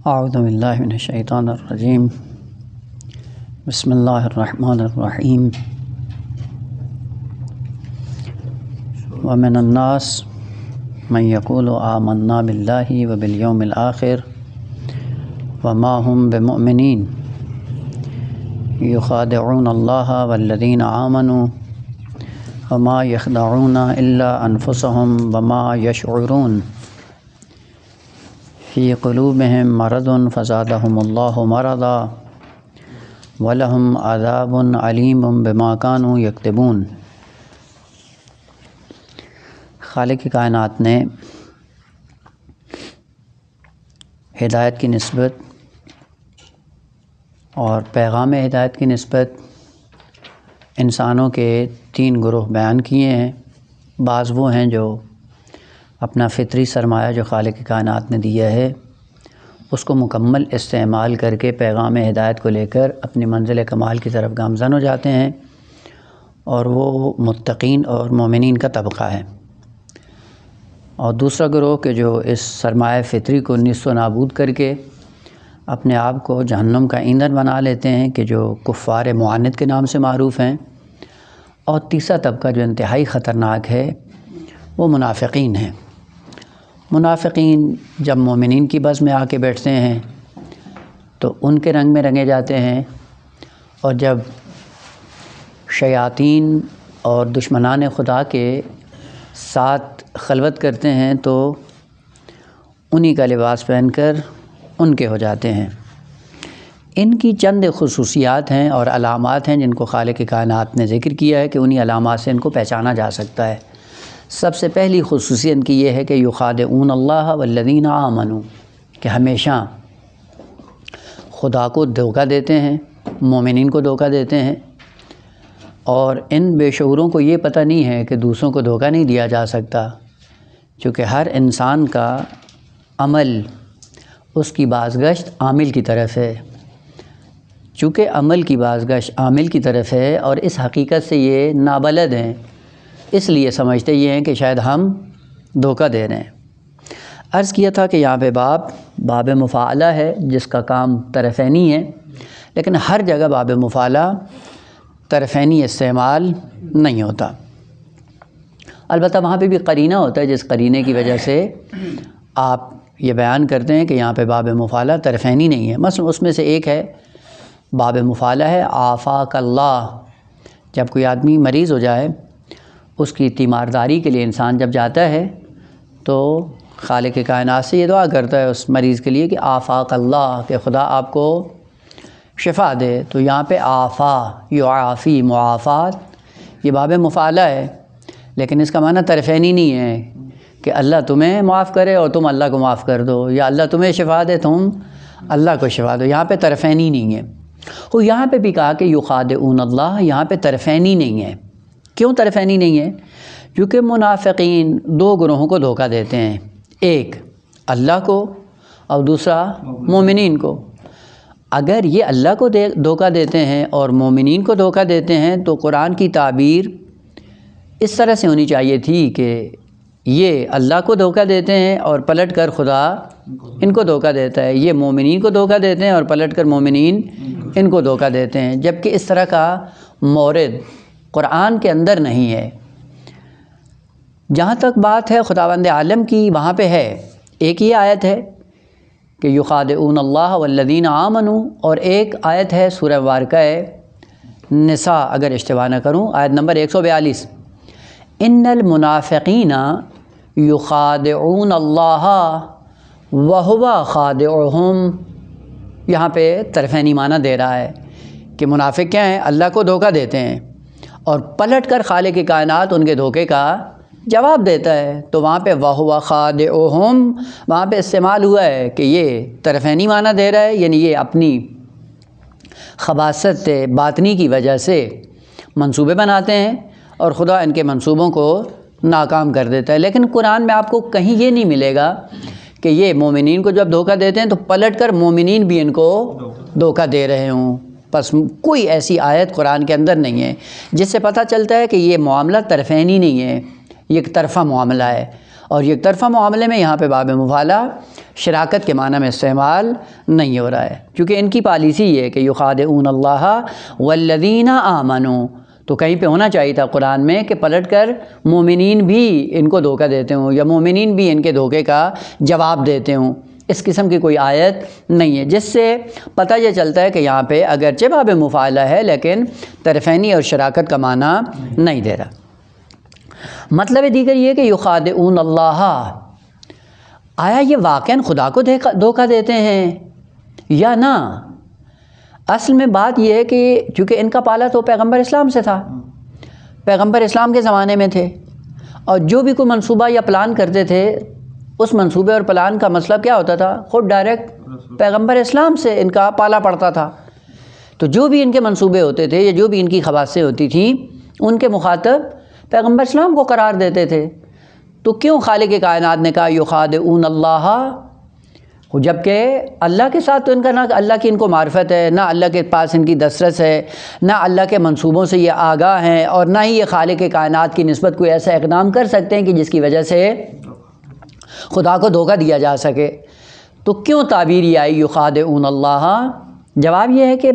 اعوذ باللہ من الشیطان الرجیم بسم اللہ الرحمن الرحیم ومن الناس من یقول آمنا باللہ وبالیوم الآخر وما هم بمؤمنین یخادعون اللہ والذین آمنوا وما یخدعون الا انفسهم وما یشعرون فی قلوبہم مرض فزادہم اللہ مرضا ولہم عذاب علیم بما کانوا یکذبون۔ خالق کائنات نے ہدایت کی نسبت اور پیغام ہدایت کی نسبت انسانوں کے 3 گروہ بیان کیے ہیں۔ بعض وہ ہیں جو اپنا فطری سرمایہ جو خالق کائنات نے دیا ہے اس کو مکمل استعمال کر کے پیغام ہدایت کو لے کر اپنی منزل کمال کی طرف گامزن ہو جاتے ہیں، اور وہ متقین اور مومنین کا طبقہ ہے۔ اور دوسرا گروہ کہ جو اس سرمایہ فطری کو نیست و نابود کر کے اپنے آپ کو جہنم کا ایندھن بنا لیتے ہیں، کہ جو کفار معاند کے نام سے معروف ہیں۔ اور تیسرا طبقہ جو انتہائی خطرناک ہے وہ منافقین ہیں۔ منافقین جب مومنین کی بز میں آ کے بیٹھتے ہیں تو ان کے رنگ میں رنگے جاتے ہیں، اور جب شیاطین اور دشمنان خدا کے ساتھ خلوت کرتے ہیں تو انہی کا لباس پہن کر ان کے ہو جاتے ہیں۔ ان کی چند خصوصیات ہیں اور علامات ہیں جن کو خالق کائنات نے ذکر کیا ہے کہ انہی علامات سے ان کو پہچانا جا سکتا ہے۔ سب سے پہلی خصوصیت ان کی یہ ہے کہ یخادعون اللہ والذین آمنوا، کہ ہمیشہ خدا کو دھوکہ دیتے ہیں، مومنین کو دھوکہ دیتے ہیں، اور ان بے شعوروں کو یہ پتہ نہیں ہے کہ دوسروں کو دھوکہ نہیں دیا جا سکتا، چونکہ ہر انسان کا عمل اس کی بازگشت عامل کی طرف ہے۔ چونکہ عمل کی بازگشت عامل کی طرف ہے اور اس حقیقت سے یہ نابلد ہیں، اس لیے سمجھتے یہ ہیں کہ شاید ہم دھوکہ دے رہے ہیں۔ عرض کیا تھا کہ یہاں پہ باب مفاعلہ ہے جس کا کام طرفینی ہے، لیکن ہر جگہ باب مفاعلہ طرفینی استعمال نہیں ہوتا، البتہ وہاں پہ بھی قرینہ ہوتا ہے جس قرینے کی وجہ سے آپ یہ بیان کرتے ہیں کہ یہاں پہ باب مفاعلہ طرفینی نہیں ہے۔ مثلا اس میں سے ایک ہے باب مفاعلہ ہے آفاک اللہ۔ جب کوئی آدمی مریض ہو جائے، اس کی تیمارداری کے لیے انسان جب جاتا ہے تو خالق کائنات سے یہ دعا کرتا ہے اس مریض کے لیے کہ آفاک اللہ، کہ خدا آپ کو شفا دے۔ تو یہاں پہ آفا یعافی معافات یہ باب مفاعلہ ہے، لیکن اس کا معنی طرفینی نہیں ہے کہ اللہ تمہیں معاف کرے اور تم اللہ کو معاف کر دو، یا اللہ تمہیں شفا دے تم اللہ کو شفا دو۔ یہاں پہ طرفینی نہیں ہے۔ اور یہاں پہ بھی کہا کہ یخادعون اللہ، یہاں پہ طرفینی نہیں ہے۔ کیوں طرفینی نہیں ہے؟ کیونکہ منافقین 2 گروہوں کو دھوکہ دیتے ہیں، ایک اللہ کو اور دوسرا مومنین کو۔ اگر یہ اللہ کو دھوکہ دیتے ہیں اور مومنین کو دھوکہ دیتے ہیں تو قرآن کی تعبیر اس طرح سے ہونی چاہیے تھی کہ یہ اللہ کو دھوکہ دیتے ہیں اور پلٹ کر خدا ان کو دھوکہ دیتا ہے، یہ مومنین کو دھوکہ دیتے ہیں اور پلٹ کر مومنین ان کو دھوکہ دیتے ہیں، جبکہ اس طرح کا مورد قرآن کے اندر نہیں ہے۔ جہاں تک بات ہے خداوند عالم کی، وہاں پہ ہے ایک ہی آیت ہے کہ یخادعون اللہ والذین آمنوا، اور ایک آیت ہے سورہ مبارکہ نساء اگر اشتباہ نہ کروں، آیت نمبر 142، ان المنافقین یخادعون اللہ وہو خادعہم۔ یہاں پہ طرفینی معنی دے رہا ہے کہ منافق کیا ہیں؟ اللہ کو دھوکہ دیتے ہیں اور پلٹ کر خالق کائنات ان کے دھوکے کا جواب دیتا ہے۔ تو وہاں پہ وَهُوَ خَادِعُهُمْ وہاں پہ استعمال ہوا ہے کہ یہ طرفینی معنی دے رہا ہے، یعنی یہ اپنی خباثت باطنی کی وجہ سے منصوبے بناتے ہیں اور خدا ان کے منصوبوں کو ناکام کر دیتا ہے۔ لیکن قرآن میں آپ کو کہیں یہ نہیں ملے گا کہ یہ مومنین کو جب دھوکہ دیتے ہیں تو پلٹ کر مومنین بھی ان کو دھوکہ دے رہے ہوں۔ بس کوئی ایسی آیت قرآن کے اندر نہیں ہے جس سے پتہ چلتا ہے کہ یہ معاملہ طرفینی نہیں ہے، یہ ایک طرفہ معاملہ ہے۔ اور یک طرفہ معاملے میں یہاں پہ باب مفاعلہ شراکت کے معنی میں استعمال نہیں ہو رہا ہے، کیونکہ ان کی پالیسی یہ ہے کہ یخادعون اللہ والذین آمنوا، تو کہیں پہ ہونا چاہیے تھا قرآن میں کہ پلٹ کر مومنین بھی ان کو دھوکہ دیتے ہوں یا مومنین بھی ان کے دھوکے کا جواب دیتے ہوں۔ اس قسم کی کوئی آیت نہیں ہے، جس سے پتہ یہ چلتا ہے کہ یہاں پہ اگرچہ باب مفاعلہ ہے لیکن طرفینی اور شراکت کا معنی نہیں دے رہا۔ مطلب دیگر یہ کہ یخادعون اللہ، آیا یہ واقعاً خدا کو دھوکہ دیتے ہیں یا نہ؟ اصل میں بات یہ ہے کہ چونکہ ان کا پالا تو پیغمبر اسلام سے تھا، پیغمبر اسلام کے زمانے میں تھے، اور جو بھی کوئی منصوبہ یا پلان کرتے تھے اس منصوبے اور پلان کا مطلب کیا ہوتا تھا؟ خود ڈائریکٹ پیغمبر اسلام سے ان کا پالا پڑتا تھا۔ تو جو بھی ان کے منصوبے ہوتے تھے یا جو بھی ان کی خواصیں ہوتی تھیں ان کے مخاطب پیغمبر اسلام کو قرار دیتے تھے۔ تو کیوں خالق کائنات نے کہا یخادعون اللہ، جبکہ اللہ کے ساتھ تو ان کا نہ اللہ کی ان کو معرفت ہے، نہ اللہ کے پاس ان کی دسترس ہے، نہ اللہ کے منصوبوں سے یہ آگاہ ہیں، اور نہ ہی یہ خالق کائنات کی نسبت کوئی ایسا اقدام کر سکتے ہیں کہ جس کی وجہ سے خدا کو دھوکہ دیا جا سکے۔ تو کیوں تعبیر یہ آئی یخادعون اللہ؟ جواب یہ ہے کہ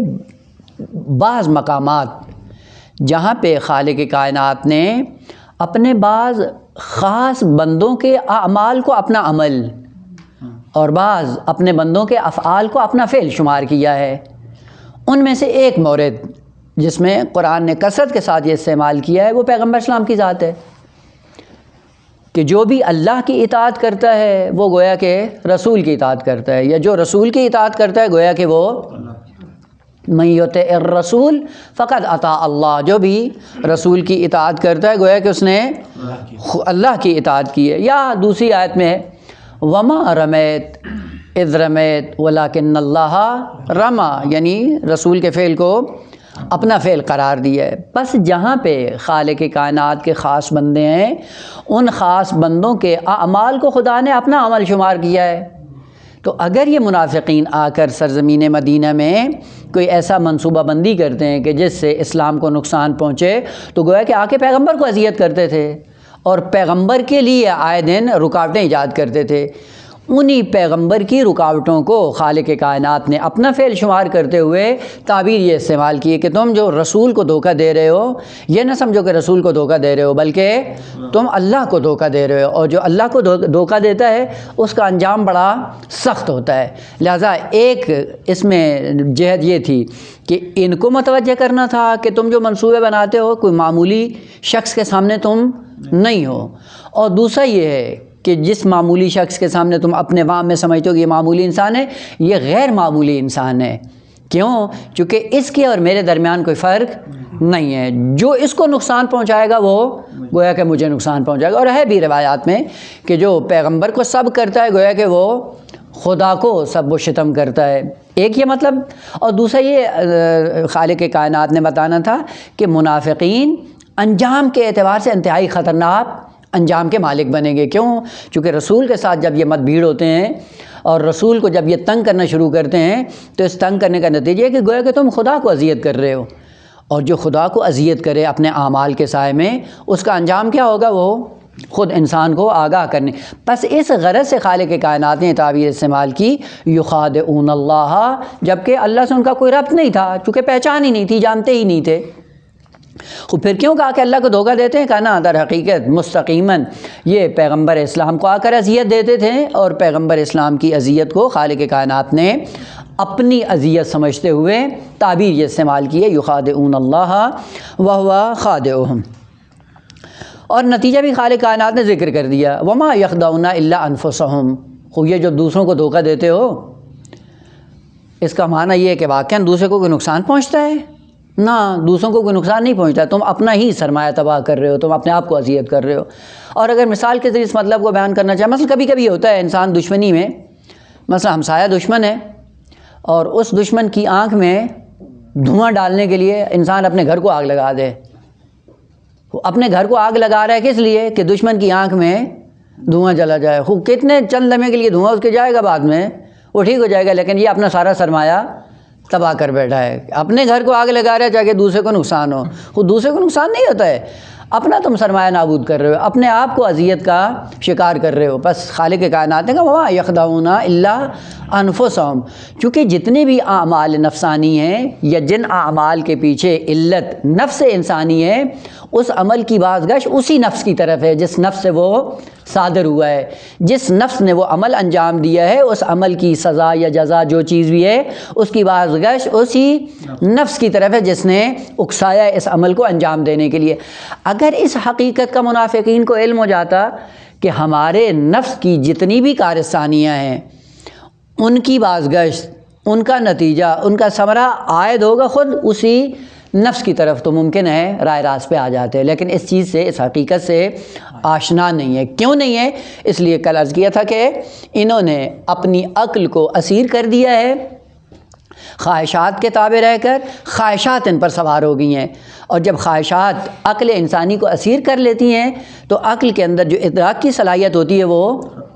بعض مقامات جہاں پہ خالق کائنات نے اپنے بعض خاص بندوں کے اعمال کو اپنا عمل اور بعض اپنے بندوں کے افعال کو اپنا فعل شمار کیا ہے، ان میں سے ایک مورد جس میں قرآن نے کثرت کے ساتھ یہ استعمال کیا ہے وہ پیغمبر اسلام کی ذات ہے، کہ جو بھی اللہ کی اطاعت کرتا ہے وہ گویا کہ رسول کی اطاعت کرتا ہے، یا جو رسول کی اطاعت کرتا ہے گویا کہ وہ من یطع الرسول فقد اطاع اللہ، جو بھی رسول کی اطاعت کرتا ہے گویا کہ اس نے اللہ کی اطاعت کی ہے۔ یا دوسری آیت میں ہے وما رمیت اذ رمیت ولکن اللہ رما، یعنی رسول کے فعل کو اپنا فعل قرار دیا ہے۔ بس جہاں پہ خالق کائنات کے خاص بندے ہیں ان خاص بندوں کے اعمال کو خدا نے اپنا عمل شمار کیا ہے۔ تو اگر یہ منافقین آ کر سرزمین مدینہ میں کوئی ایسا منصوبہ بندی کرتے ہیں کہ جس سے اسلام کو نقصان پہنچے، تو گویا کہ آ کے پیغمبر کو اذیت کرتے تھے اور پیغمبر کے لیے آئے دن رکاوٹیں ایجاد کرتے تھے۔ انہی پیغمبر کی رکاوٹوں کو خالق کائنات نے اپنا فعل شمار کرتے ہوئے تعبیر یہ استعمال کی ہے کہ تم جو رسول کو دھوکہ دے رہے ہو، یہ نہ سمجھو کہ رسول کو دھوکہ دے رہے ہو بلکہ تم اللہ کو دھوکہ دے رہے ہو، اور جو اللہ کو دھوکہ دیتا ہے اس کا انجام بڑا سخت ہوتا ہے۔ لہٰذا ایک اس میں جہت یہ تھی کہ ان کو متوجہ کرنا تھا کہ تم جو منصوبے بناتے ہو کوئی معمولی شخص کے سامنے تم نہیں ہو، اور دوسرا یہ ہے کہ جس معمولی شخص کے سامنے تم اپنے وام میں سمجھتے ہو کہ یہ معمولی انسان ہے، یہ غیر معمولی انسان ہے۔ کیوں؟ چونکہ اس کے اور میرے درمیان کوئی فرق نہیں ہے، جو اس کو نقصان پہنچائے گا وہ گویا کہ مجھے نقصان پہنچائے گا۔ اور ہے بھی روایات میں کہ جو پیغمبر کو سب کرتا ہے گویا کہ وہ خدا کو سب و شتم کرتا ہے، ایک یہ مطلب۔ اور دوسرا یہ خالق کائنات نے بتانا تھا کہ منافقین انجام کے اعتبار سے انتہائی خطرناک انجام کے مالک بنیں گے۔ کیوں؟ چونکہ رسول کے ساتھ جب یہ مت بھیڑ ہوتے ہیں اور رسول کو جب یہ تنگ کرنا شروع کرتے ہیں تو اس تنگ کرنے کا نتیجہ ہے کہ گویا کہ تم خدا کو اذیت کر رہے ہو، اور جو خدا کو اذیت کرے اپنے اعمال کے سائے میں اس کا انجام کیا ہوگا؟ وہ خود انسان کو آگاہ کرنے۔ بس اس غرض سے خالق کائنات نے تعبیر استعمال کی یخادعون اللہ، جبکہ اللہ سے ان کا کوئی ربط نہیں تھا، چونکہ پہچان ہی نہیں تھی، جانتے ہی نہیں تھے۔ پھر کیوں کہا کہ اللہ کو دھوکہ دیتے ہیں؟ کہنا در حقیقت مستقیماً یہ پیغمبر اسلام کو آ کر اذیت دیتے تھے، اور پیغمبر اسلام کی اذیت کو خالق کائنات نے اپنی اذیت سمجھتے ہوئے تعبیر یہ استعمال کی ہے یخادعون اللہ وہو خادعہم۔ اور نتیجہ بھی خالق کائنات نے ذکر کر دیا وما یخدعون الا انفسہم۔ خوب یہ جو دوسروں کو دھوکہ دیتے ہو، اس کا معنی یہ ہے کہ واقعاً دوسرے کو کوئی نقصان پہنچتا ہے؟ نہ، دوسروں کو کوئی نقصان نہیں پہنچتا، تم اپنا ہی سرمایہ تباہ کر رہے ہو، تم اپنے آپ کو اذیت کر رہے ہو۔ اور اگر مثال کے ذریعے اس مطلب کو بیان کرنا چاہے، مثلا کبھی کبھی ہوتا ہے انسان دشمنی میں، مثلا ہمسایہ دشمن ہے اور اس دشمن کی آنکھ میں دھواں ڈالنے کے لیے انسان اپنے گھر کو آگ لگا دے۔ اپنے گھر کو آگ لگا رہا ہے کس لیے؟ کہ دشمن کی آنکھ میں دھواں جلا جائے۔ خوب کتنے چند لمحے کے لیے دھواں اس کے جائے گا، بعد میں وہ ٹھیک ہو جائے گا، لیکن یہ اپنا سارا سرمایہ تباہ کر بیٹھا ہے۔ اپنے گھر کو آگ لگا رہا ہے تاکہ دوسرے کو نقصان ہو، خود دوسرے کو نقصان نہیں ہوتا ہے، اپنا تم سرمایہ نابود کر رہے ہو، اپنے آپ کو اذیت کا شکار کر رہے ہو۔ بس خالق کائنات نے کہا وَمَا يَخْدَعُونَ إِلَّا أَنفُسَهُمْ، چونکہ جتنے بھی اعمال نفسانی ہیں یا جن اعمال کے پیچھے علت نفس انسانی ہے، اس عمل کی بازگشت اسی نفس کی طرف ہے جس نفس سے وہ صادر ہوا ہے۔ جس نفس نے وہ عمل انجام دیا ہے، اس عمل کی سزا یا جزا جو چیز بھی ہے، اس کی بازگشت اسی نفس کی طرف ہے جس نے اکسایا اس عمل کو انجام دینے کے لیے۔ اگر اس حقیقت کا منافقین کو علم ہو جاتا کہ ہمارے نفس کی جتنی بھی کارستانیاں ہیں، ان کی بازگشت، ان کا نتیجہ، ان کا ثمرہ عائد ہوگا خود اسی نفس کی طرف، تو ممکن ہے راہ راست پہ آ جاتے ہیں، لیکن اس چیز سے، اس حقیقت سے آشنا نہیں ہے۔ کیوں نہیں ہے؟ اس لیے کل عرض کیا تھا کہ انہوں نے اپنی عقل کو اسیر کر دیا ہے، خواہشات کے تابع رہ کر خواہشات ان پر سوار ہو گئی ہیں، اور جب خواہشات عقل انسانی کو اسیر کر لیتی ہیں تو عقل کے اندر جو ادراک کی صلاحیت ہوتی ہے وہ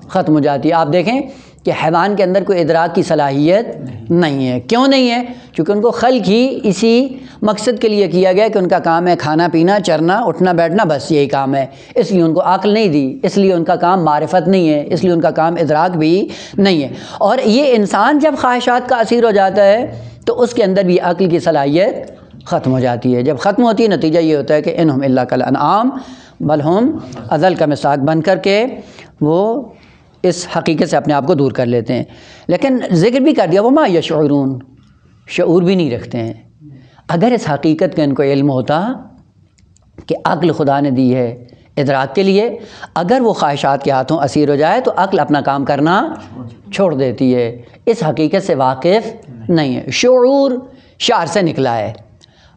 ختم ہو جاتی ہے۔ آپ دیکھیں کہ حیوان کے اندر کوئی ادراک کی صلاحیت نہیں ہے۔ کیوں نہیں ہے؟ چونکہ ان کو خلق ہی اسی مقصد کے لیے کیا گیا کہ ان کا کام ہے کھانا پینا، چرنا، اٹھنا بیٹھنا، بس یہی کام ہے، اس لیے ان کو عقل نہیں دی، اس لیے ان کا کام معرفت نہیں ہے، اس لیے ان کا کام ادراک بھی نہیں ہے۔ اور یہ انسان جب خواہشات کا اسیر ہو جاتا ہے تو اس کے اندر بھی عقل کی صلاحیت ختم ہو جاتی ہے۔ جب ختم ہوتی ہے نتیجہ یہ ہوتا ہے کہ انہم الا کالانعام بل ہم اضل کا مساق بن کر کے وہ اس حقیقت سے اپنے آپ کو دور کر لیتے ہیں۔ لیکن ذکر بھی کر دیا وما یشعرون، شعور بھی نہیں رکھتے ہیں۔ اگر اس حقیقت کا ان کو علم ہوتا کہ عقل خدا نے دی ہے ادراک کے لیے، اگر وہ خواہشات کے ہاتھوں اسیر ہو جائے تو عقل اپنا کام کرنا چھوڑ دیتی ہے، اس حقیقت سے واقف نہیں ہے۔ شعور شعر سے نکلا ہے،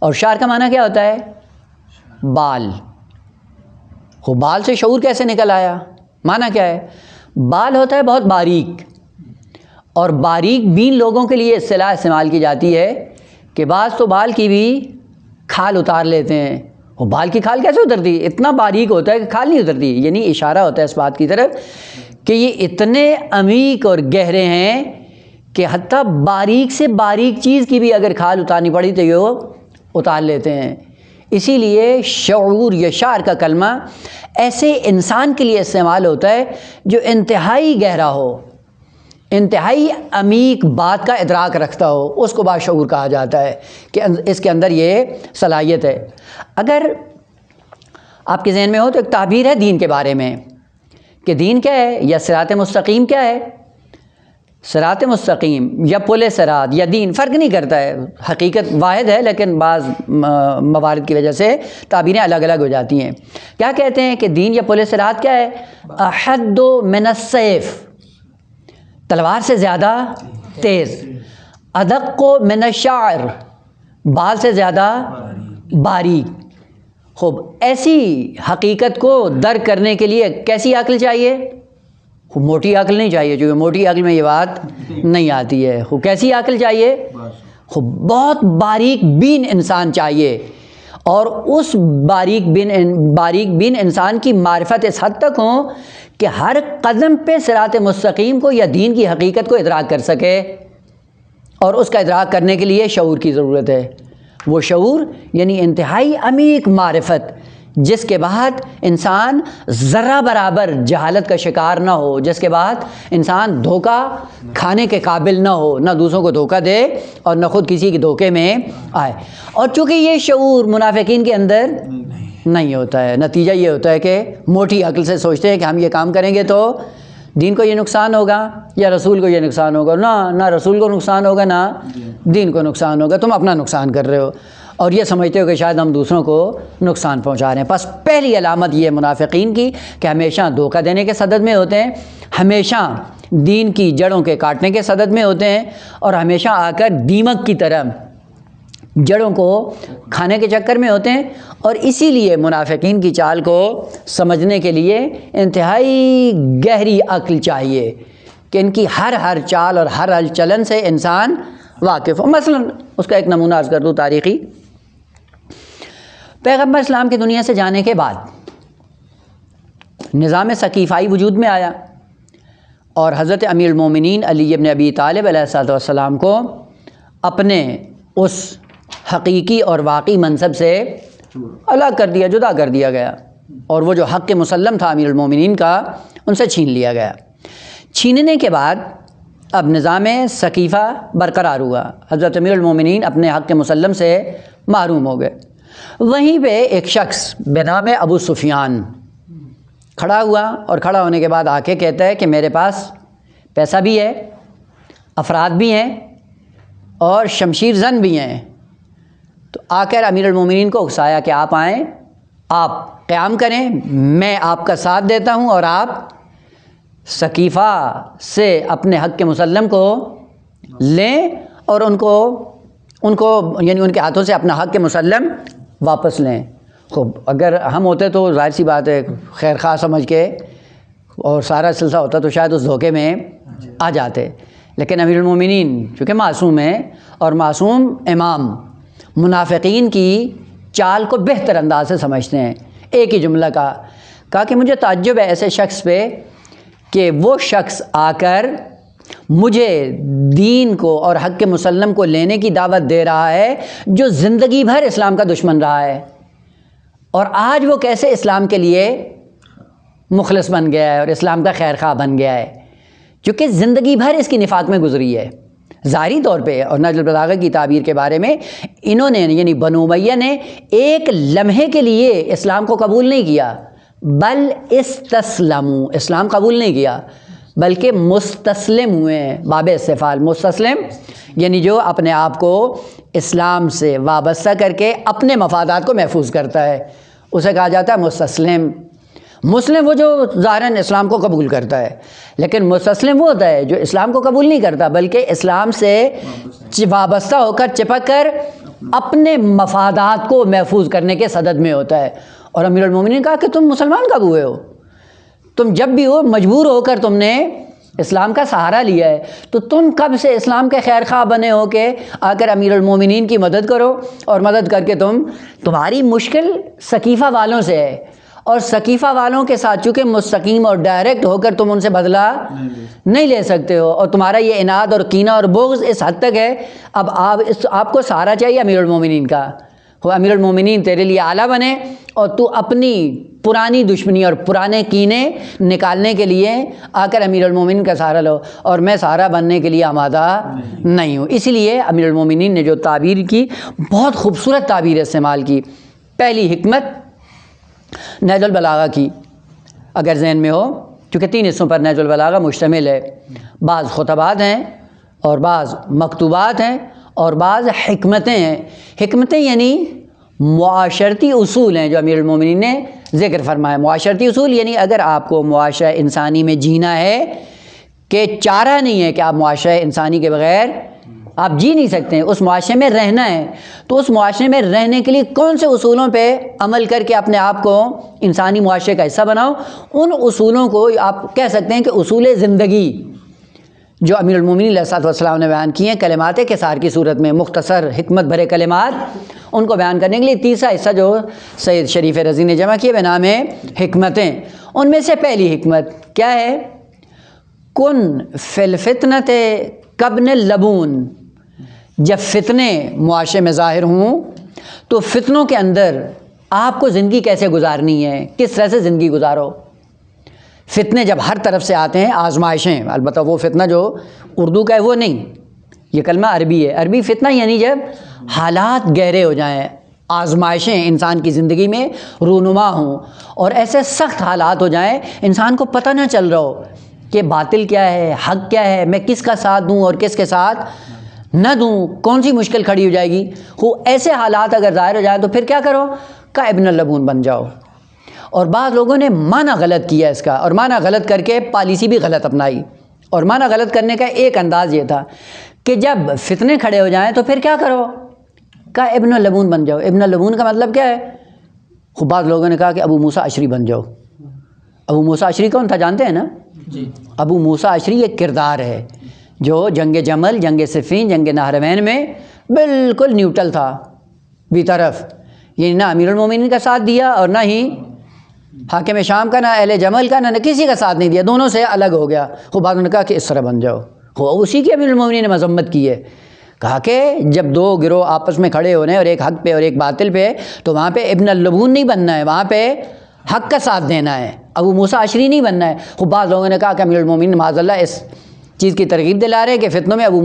اور شعر کا معنی کیا ہوتا ہے؟ بال۔ وہ بال سے شعور کیسے نکل آیا؟ معنی کیا ہے؟ بال ہوتا ہے بہت باریک، اور باریک بین لوگوں کے لیے اصطلاح استعمال کی جاتی ہے کہ بعض تو بال کی بھی کھال اتار لیتے ہیں۔ وہ بال کی کھال کیسے اترتی؟ اتنا باریک ہوتا ہے کہ کھال نہیں اترتی، یعنی اشارہ ہوتا ہے اس بات کی طرف کہ یہ اتنے عمیق اور گہرے ہیں کہ حتیٰ باریک سے باریک چیز کی بھی اگر کھال اتارنی پڑی تو یہ اتار لیتے ہیں۔ اسی لیے شعور یا شعر کا کلمہ ایسے انسان کے لیے استعمال ہوتا ہے جو انتہائی گہرا ہو، انتہائی عمیق بات کا ادراک رکھتا ہو، اس کو باشعور کہا جاتا ہے کہ اس کے اندر یہ صلاحیت ہے۔ اگر آپ کے ذہن میں ہو تو ایک تعبیر ہے دین کے بارے میں کہ دین کیا ہے یا صراط مستقیم کیا ہے۔ صراط مستقیم یا پل صراط یا دین فرق نہیں کرتا ہے، حقیقت واحد ہے، لیکن بعض موارد کی وجہ سے تعبیریں الگ الگ ہو جاتی ہیں۔ کیا کہتے ہیں کہ دین یا پل صراط کیا ہے؟ احد من السیف، تلوار سے زیادہ تیز، ادق من الشعر، بال سے زیادہ باریک۔ خوب، ایسی حقیقت کو درک کرنے کے لیے کیسی عقل چاہیے؟ خوب موٹی عقل نہیں چاہیے، کیونکہ موٹی عقل میں یہ بات نہیں آتی ہے۔ خوب کیسی عقل چاہیے؟ خوب بہت باریک بین انسان چاہیے، اور اس باریک بین انسان کی معرفت اس حد تک ہو کہ ہر قدم پہ صراط مستقیم کو یا دین کی حقیقت کو ادراک کر سکے، اور اس کا ادراک کرنے کے لیے شعور کی ضرورت ہے۔ وہ شعور یعنی انتہائی عمیق معرفت جس کے بعد انسان ذرہ برابر جہالت کا شکار نہ ہو، جس کے بعد انسان دھوکہ کھانے کے قابل نہ ہو، نہ دوسروں کو دھوکہ دے اور نہ خود کسی کے دھوکے میں آئے۔ اور چونکہ یہ شعور منافقین کے اندر نہیں ہوتا ہے، نتیجہ یہ ہوتا ہے کہ موٹی عقل سے سوچتے ہیں کہ ہم یہ کام کریں گے تو دین کو یہ نقصان ہوگا یا رسول کو یہ نقصان ہوگا۔ نہ رسول کو نقصان ہوگا نہ دین کو نقصان ہوگا، تم اپنا نقصان کر رہے ہو، اور یہ سمجھتے ہو کہ شاید ہم دوسروں کو نقصان پہنچا رہے ہیں۔ بس پہلی علامت یہ منافقین کی کہ ہمیشہ دھوکہ دینے کے صدد میں ہوتے ہیں، ہمیشہ دین کی جڑوں کے کاٹنے کے صدد میں ہوتے ہیں، اور ہمیشہ آ کر دیمک کی طرح جڑوں کو کھانے کے چکر میں ہوتے ہیں۔ اور اسی لیے منافقین کی چال کو سمجھنے کے لیے انتہائی گہری عقل چاہیے کہ ان کی ہر چال اور ہر چلن سے انسان واقف ہو۔ مثلا اس کا ایک نمونہ عرض کر دوں تاریخی۔ پیغمبر اسلام کی دنیا سے جانے کے بعد نظام ثقیفائی وجود میں آیا، اور حضرت امیر المومنین علی ابن ابی طالب علیہ السلام کو اپنے اس حقیقی اور واقعی منصب سے الگ کر دیا، جدا کر دیا گیا، اور وہ جو حق مسلم تھا امیر المومنین کا ان سے چھین لیا گیا۔ چھیننے کے بعد اب نظام سقیفہ برقرار ہوا، حضرت امیر المومنین اپنے حق مسلم سے محروم ہو گئے۔ وہیں پہ ایک شخص بنام ابو سفیان کھڑا ہوا، اور کھڑا ہونے کے بعد آ کے کہتا ہے کہ میرے پاس پیسہ بھی ہے، افراد بھی ہیں، اور شمشیر زن بھی ہیں۔ تو آ کر امیر المومنین کو اکسایا کہ آپ آئیں، آپ قیام کریں، میں آپ کا ساتھ دیتا ہوں، اور آپ سقیفہ سے اپنے حق مسلم کو لیں اور ان کو یعنی ان کے ہاتھوں سے اپنا حق مسلم واپس لیں۔ خوب، اگر ہم ہوتے تو ظاہر سی بات ہے خیر خواہ سمجھ کے اور سارا سلسلہ ہوتا تو شاید اس دھوکے میں آ جاتے، لیکن امیر المومنین چونکہ معصوم ہیں، اور معصوم امام منافقین کی چال کو بہتر انداز سے سمجھتے ہیں۔ ایک ہی جملہ کہا کہ مجھے تعجب ہے ایسے شخص پہ کہ وہ شخص آ کر مجھے دین کو اور حق مسلم کو لینے کی دعوت دے رہا ہے جو زندگی بھر اسلام کا دشمن رہا ہے، اور آج وہ کیسے اسلام کے لیے مخلص بن گیا ہے اور اسلام کا خیر خواہ بن گیا ہے، چونکہ زندگی بھر اس کی نفاق میں گزری ہے ظاہری طور پہ۔ اور نہج البلاغہ کی تعبیر کے بارے میں انہوں نے یعنی بنو امیہ نے ایک لمحے کے لیے اسلام کو قبول نہیں کیا، بل استسلموا، اسلام قبول نہیں کیا بلکہ مستسلم ہوئے ہیں، باب استفعال مستسلم، یعنی جو اپنے آپ کو اسلام سے وابستہ کر کے اپنے مفادات کو محفوظ کرتا ہے، اسے کہا جاتا ہے مستسلم۔ مسلم وہ جو ظاہراً اسلام کو قبول کرتا ہے، لیکن مستسلم وہ ہوتا ہے جو اسلام کو قبول نہیں کرتا بلکہ اسلام سے وابستہ ہو کر چپک کر اپنے مفادات کو محفوظ کرنے کے صدد میں ہوتا ہے۔ اور امیر المومنین نے کہا کہ تم مسلمان کب ہوئے ہو؟ تم جب بھی ہو مجبور ہو کر تم نے اسلام کا سہارا لیا ہے، تو تم کب سے اسلام کے خیر خواہ بنے ہو کہ آ کر امیر المومنین کی مدد کرو، اور مدد کر کے تمہاری مشکل سقیفہ والوں سے ہے، اور سقیفہ والوں کے ساتھ چونکہ مستقیم اور ڈائریکٹ ہو کر تم ان سے بدلہ نہیں لے سکتے ہو، اور تمہارا یہ اناد اور کینہ اور بغض اس حد تک ہے، اب آپ کو سہارا چاہیے امیر المومنین کا، وہ امیر المومنین تیرے لیے اعلیٰ بنے، اور تو اپنی پرانی دشمنی اور پرانے کینے نکالنے کے لیے آ کر امیر المومنین کا سہارا لو، اور میں سہارا بننے کے لیے آمادہ نہیں ہوں۔ اسی لیے امیر المومنین نے جو تعبیر کی بہت خوبصورت تعبیر استعمال کی۔ پہلی حکمت نہج البلاغہ کی اگر ذہن میں ہو، چونکہ 3 حصوں پر نہج البلاغہ مشتمل ہے، بعض خطبات ہیں اور بعض مکتوبات ہیں اور بعض حکمتیں ہیں۔ حکمتیں یعنی معاشرتی اصول ہیں جو امیر المومنین نے ذکر فرمایا۔ معاشرتی اصول یعنی اگر آپ کو معاشرہ انسانی میں جینا ہے کہ چارہ نہیں ہے کہ آپ معاشرہ انسانی کے بغیر آپ جی نہیں سکتے ہیں، اس معاشرے میں رہنا ہے، تو اس معاشرے میں رہنے کے لیے کون سے اصولوں پہ عمل کر کے اپنے آپ کو انسانی معاشرے کا حصہ بناؤ، ان اصولوں کو آپ کہہ سکتے ہیں کہ اصول زندگی جو امیر المومنین علیہ الصلوۃ والسلام نے بیان کیے ہیں کلمات کثار کی صورت میں، مختصر حکمت بھرے کلمات، ان کو بیان کرنے کے لیے تیسرا حصہ جو سید شریف رضی نے جمع کیے بنام حکمتیں، ان میں سے پہلی حکمت کیا ہے؟ کن فی الفتنۃ کابن اللبون، جب فتنے معاشرے میں ظاہر ہوں تو فتنوں کے اندر آپ کو زندگی کیسے گزارنی ہے، کس طرح سے زندگی گزارو۔ فتنے جب ہر طرف سے آتے ہیں، آزمائشیں، البتہ وہ فتنہ جو اردو کا ہے وہ نہیں، یہ کلمہ عربی ہے، عربی فتنہ یعنی جب حالات گہرے ہو جائیں، آزمائشیں انسان کی زندگی میں رونما ہوں، اور ایسے سخت حالات ہو جائیں انسان کو پتہ نہ چل رہا ہو کہ باطل کیا ہے، حق کیا ہے، میں کس کا ساتھ دوں اور کس کے ساتھ نہ دوں، کون سی مشکل کھڑی ہو جائے گی، وہ ایسے حالات اگر ظاہر ہو جائیں تو پھر کیا کرو؟ کا ابن اللبون بن جاؤ۔ اور بعض لوگوں نے معنی غلط کیا اس کا، اور معنی غلط کر کے پالیسی بھی غلط اپنائی، اور معنی غلط کرنے کا ایک انداز یہ تھا کہ جب فتنے کھڑے ہو جائیں تو پھر کیا کرو؟ کا ابن اللبون بن جاؤ۔ ابن اللبون کا مطلب کیا ہے؟ خوب بعض لوگوں نے کہا کہ ابو موسیٰ اشعری بن جاؤ۔ ابو موسیٰ اشعری کون تھا جانتے ہیں نا؟ جی، ابو موسیٰ اشعری ایک کردار ہے جو جنگ جمل، جنگ صفین، جنگ نہروین میں بالکل نیوٹرل تھا، بی طرف، یعنی نہ امیر المومنین کا ساتھ دیا اور نہ ہی حاکم شام کا، نہ اہل جمل کا، نہ کسی کا ساتھ نہیں دیا، دونوں سے الگ ہو گیا۔ وہ بعد نے کہا کہ اس طرح بن جاؤ، وہ اسی کی امیر المومنین نے مذمت کی ہے، کہا کہ جب دو گروہ آپس میں کھڑے ہو رہے ہیں اور ایک حق پہ اور ایک باطل پہ تو وہاں پہ ابن اللبون نہیں بننا ہے، وہاں پہ حق کا ساتھ دینا ہے، ابو موسیٰ اشعری نہیں بننا ہے۔ خوب بعض لوگوں نے کہا کہ امیر المومنین معاذ اللہ اس چیز کی ترغیب دلا رہے ہیں کہ فتنوں میں ابو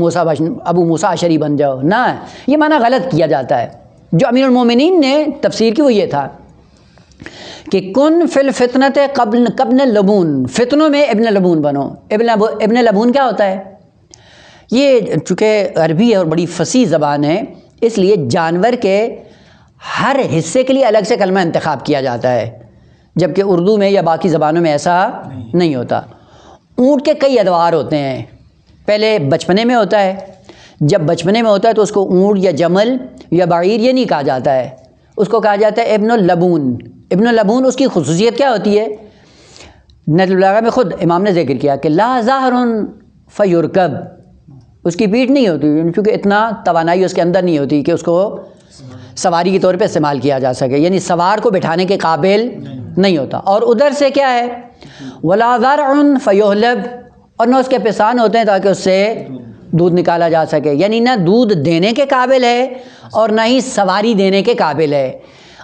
موسیٰ اشعری بن جاؤ، نہ، یہ معنی غلط کیا جاتا ہے۔ جو امیر المومنین نے تفسیر کی وہ یہ تھا کہ کن فی الفتنۃ قبل لبون، فتنوں میں ابن لبون بنو۔ ابن لبون کیا ہوتا ہے؟ یہ چونکہ عربی ہے اور بڑی فصیح زبان ہے، اس لیے جانور کے ہر حصے کے لیے الگ سے کلمہ انتخاب کیا جاتا ہے، جبکہ اردو میں یا باقی زبانوں میں ایسا نہیں ہوتا۔ اونٹ کے کئی ادوار ہوتے ہیں، پہلے بچپنے میں ہوتا ہے، جب بچپنے میں ہوتا ہے تو اس کو اونٹ یا جمل یا بعیر یہ نہیں کہا جاتا ہے، اس کو کہا جاتا ہے ابن اللبون۔ ابن اللبون اس کی خصوصیت کیا ہوتی ہے؟ نہج البلاغہ میں خود امام نے ذکر کیا کہ لا ظاہر فیرکب، اس کی پیٹھ نہیں ہوتی، چونکہ اتنا توانائی اس کے اندر نہیں ہوتی کہ اس کو سواری کے طور پہ استعمال کیا جا سکے، یعنی سوار کو بٹھانے کے قابل نہیں ہوتا۔ اور ادھر سے کیا ہے؟ ولا ذرع فیحلب، اور نہ اس کے پسان ہوتے ہیں تاکہ اس سے دودھ نکالا جا سکے، یعنی نہ دودھ دینے کے قابل ہے اور نہ ہی سواری دینے کے قابل ہے۔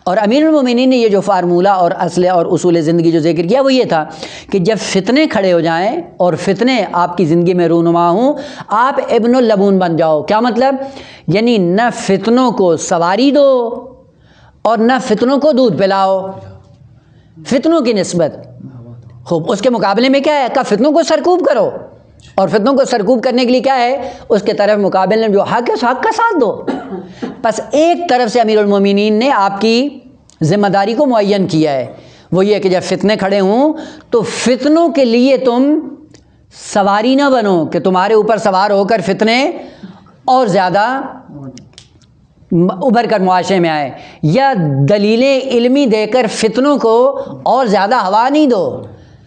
اور امیر المومنین نے یہ جو فارمولہ اور اصل اور اصول زندگی جو ذکر کیا وہ یہ تھا کہ جب فتنے کھڑے ہو جائیں اور فتنے آپ کی زندگی میں رونما ہوں، آپ ابن اللبون بن جاؤ۔ کیا مطلب؟ یعنی نہ فتنوں کو سواری دو اور نہ فتنوں کو دودھ پلاؤ، فتنوں کی نسبت۔ خوب اس کے مقابلے میں کیا ہے کہ فتنوں کو سرکوب کرو، اور فتنوں کو سرکوب کرنے کے لیے کیا ہے؟ اس کے طرف مقابلے میں جو حق ہے اس حق کا ساتھ دو۔ بس ایک طرف سے امیر المومنین نے آپ کی ذمہ داری کو معین کیا ہے، وہ یہ کہ جب فتنے کھڑے ہوں تو فتنوں کے لیے تم سواری نہ بنو کہ تمہارے اوپر سوار ہو کر فتنے اور زیادہ ابھر کر معاشرے میں آئے، یا دلیلیں علمی دے کر فتنوں کو اور زیادہ ہوا نہیں دو۔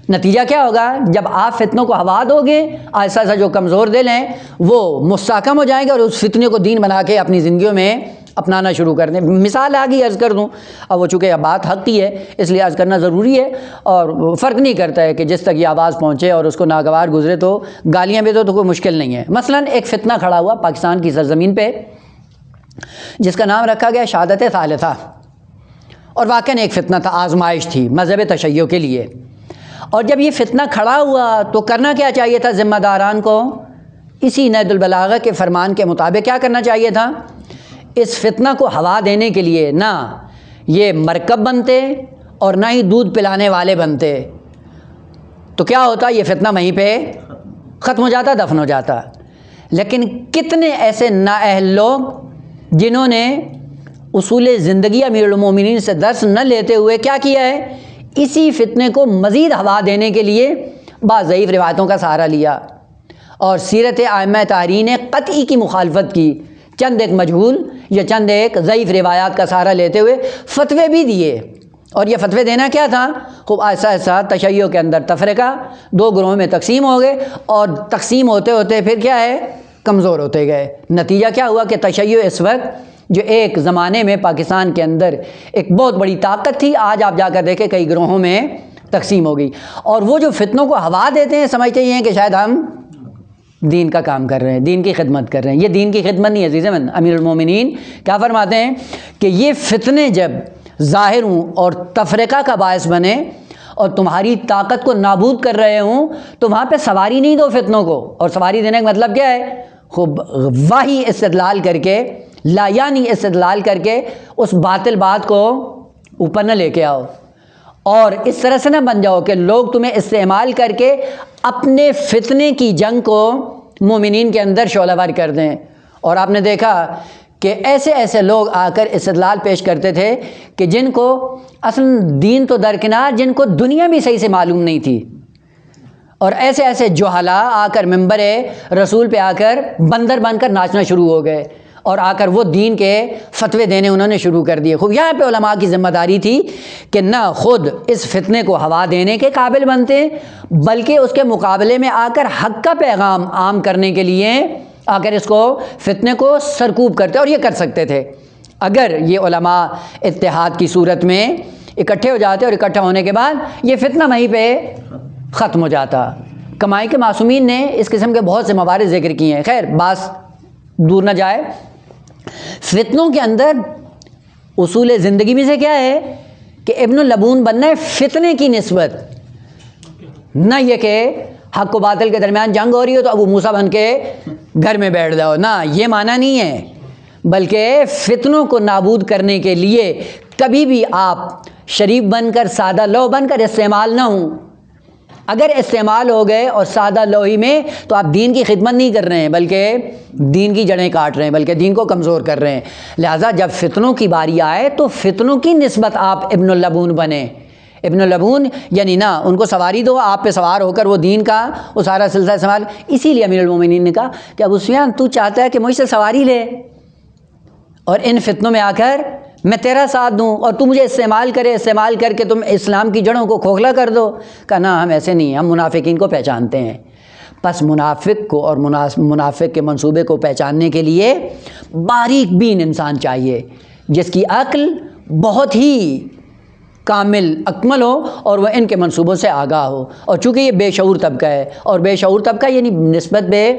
نتیجہ کیا ہوگا؟ جب آپ فتنوں کو ہوا دو گے، ایسا ایسا جو کمزور دل ہیں وہ مستحکم ہو جائیں گے اور اس فتنے کو دین بنا کے اپنی زندگیوں میں اپنانا شروع کر دیں۔ مثال آگے عرض کر دوں، اب وہ چونکہ بات حق کی ہے اس لیے عرض کرنا ضروری ہے، اور فرق نہیں کرتا ہے کہ جس تک یہ آواز پہنچے اور اس کو ناگوار گزرے تو گالیاں بھی دو تو کوئی مشکل نہیں ہے۔ مثلا ایک فتنہ کھڑا ہوا پاکستان کی سرزمین پہ جس کا نام رکھا گیا شہادت ثالثہ، اور واقعاً ایک فتنہ تھا، آزمائش تھی مذہب تشیع کے لیے۔ اور جب یہ فتنہ کھڑا ہوا تو کرنا کیا چاہیے تھا ذمہ داران کو؟ اسی نہج البلاغہ کے فرمان کے مطابق کیا کرنا چاہیے تھا؟ اس فتنہ کو ہوا دینے کے لیے نہ یہ مرکب بنتے اور نہ ہی دودھ پلانے والے بنتے، تو کیا ہوتا؟ یہ فتنہ وہیں پہ ختم ہو جاتا، دفن ہو جاتا۔ لیکن کتنے ایسے نااہل لوگ جنہوں نے اصول زندگی امیر المومنین سے درس نہ لیتے ہوئے کیا کیا ہے؟ اسی فتنے کو مزید ہوا دینے کے لیے بعض ضعیف روایتوں کا سہارا لیا اور سیرت ائمہ طاہرین قطعی کی مخالفت کی، چند ایک مجہول یا چند ایک ضعیف روایات کا سہارا لیتے ہوئے فتوے بھی دیے۔ اور یہ فتوے دینا کیا تھا؟ خوب ایسا ایسا تشیع کے اندر تفرقہ، دو گروہوں میں تقسیم ہو گئے، اور تقسیم ہوتے ہوتے پھر کیا ہے؟ کمزور ہوتے گئے۔ نتیجہ کیا ہوا کہ تشیع اس وقت جو ایک زمانے میں پاکستان کے اندر ایک بہت بڑی طاقت تھی، آج آپ جا کر دیکھیں کئی گروہوں میں تقسیم ہو گئی، اور وہ جو فتنوں کو ہوا دیتے ہیں سمجھتے ہیں کہ شاید ہم دین کا کام کر رہے ہیں، دین کی خدمت کر رہے ہیں۔ یہ دین کی خدمت نہیں ہے عزیز من۔ امیر المومنین کیا فرماتے ہیں کہ یہ فتنے جب ظاہر ہوں اور تفرقہ کا باعث بنے اور تمہاری طاقت کو نابود کر رہے ہوں تو وہاں پہ سواری نہیں دو فتنوں کو۔ اور سواری دینے کا مطلب کیا ہے؟ خوب واہی استدلال کر کے، لا یعنی استدلال کر کے اس باطل بات کو اوپر نہ لے کے آؤ، اور اس طرح سے نہ بن جاؤ کہ لوگ تمہیں استعمال کر کے اپنے فتنے کی جنگ کو مومنین کے اندر شعلہ ور کر دیں۔ اور آپ نے دیکھا کہ ایسے ایسے لوگ آ کر استدلال پیش کرتے تھے کہ جن کو اصل دین تو درکنار، جن کو دنیا بھی صحیح سے معلوم نہیں تھی، اور ایسے ایسے جہلا آ کر منبر رسول پہ آ کر بندر بن کر ناچنا شروع ہو گئے، اور آ کر وہ دین کے فتوے دینے انہوں نے شروع کر دیے۔ خوب یہاں پہ علماء کی ذمہ داری تھی کہ نہ خود اس فتنے کو ہوا دینے کے قابل بنتے، بلکہ اس کے مقابلے میں آ کر حق کا پیغام عام کرنے کے لیے آ کر اس کو فتنے کو سرکوب کرتے، اور یہ کر سکتے تھے اگر یہ علماء اتحاد کی صورت میں اکٹھے ہو جاتے، اور اکٹھا ہونے کے بعد یہ فتنہ وہیں پہ ختم ہو جاتا۔ کمائی کے معصومین نے اس قسم کے بہت سے موارد ذکر کیے ہیں، خیر بعض دور نہ جائے۔ فتنوں کے اندر اصول زندگی میں سے کیا ہے کہ ابن اللبون بننا ہے فتنے کی نسبت، نہ یہ کہ حق و باطل کے درمیان جنگ ہو رہی ہو تو ابو موسیٰ بن کے گھر میں بیٹھ جاؤ، نہ یہ معنی نہیں ہے، بلکہ فتنوں کو نابود کرنے کے لیے کبھی بھی آپ شریف بن کر سادہ لوح بن کر استعمال نہ ہوں۔ اگر استعمال ہو گئے اور سادہ لوحی میں تو آپ دین کی خدمت نہیں کر رہے ہیں بلکہ دین کی جڑیں کاٹ رہے ہیں، بلکہ دین کو کمزور کر رہے ہیں۔ لہٰذا جب فتنوں کی باری آئے تو فتنوں کی نسبت آپ ابن اللبون بنیں۔ ابن اللبون یعنی نہ ان کو سواری دو، آپ پہ سوار ہو کر وہ دین کا وہ سارا سلسلہ سنبھال۔ اسی لیے امیر المومنین نے کہا کہ ابو سفیان تو چاہتا ہے کہ مجھ سے سواری لے اور ان فتنوں میں آ کر میں تیرا ساتھ دوں اور تو مجھے استعمال کر کے تم اسلام کی جڑوں کو کھوکھلا کر دو۔ کہا نہ، ہم ایسے نہیں ہیں، ہم منافقین کو پہچانتے ہیں۔ پس منافق کو اور منافق کے منصوبے کو پہچاننے کے لیے باریک بین انسان چاہیے جس کی عقل بہت ہی کامل اکمل ہو اور وہ ان کے منصوبوں سے آگاہ ہو۔ اور چونکہ یہ بے شعور طبقہ ہے، اور بے شعور طبقہ یعنی نسبت بے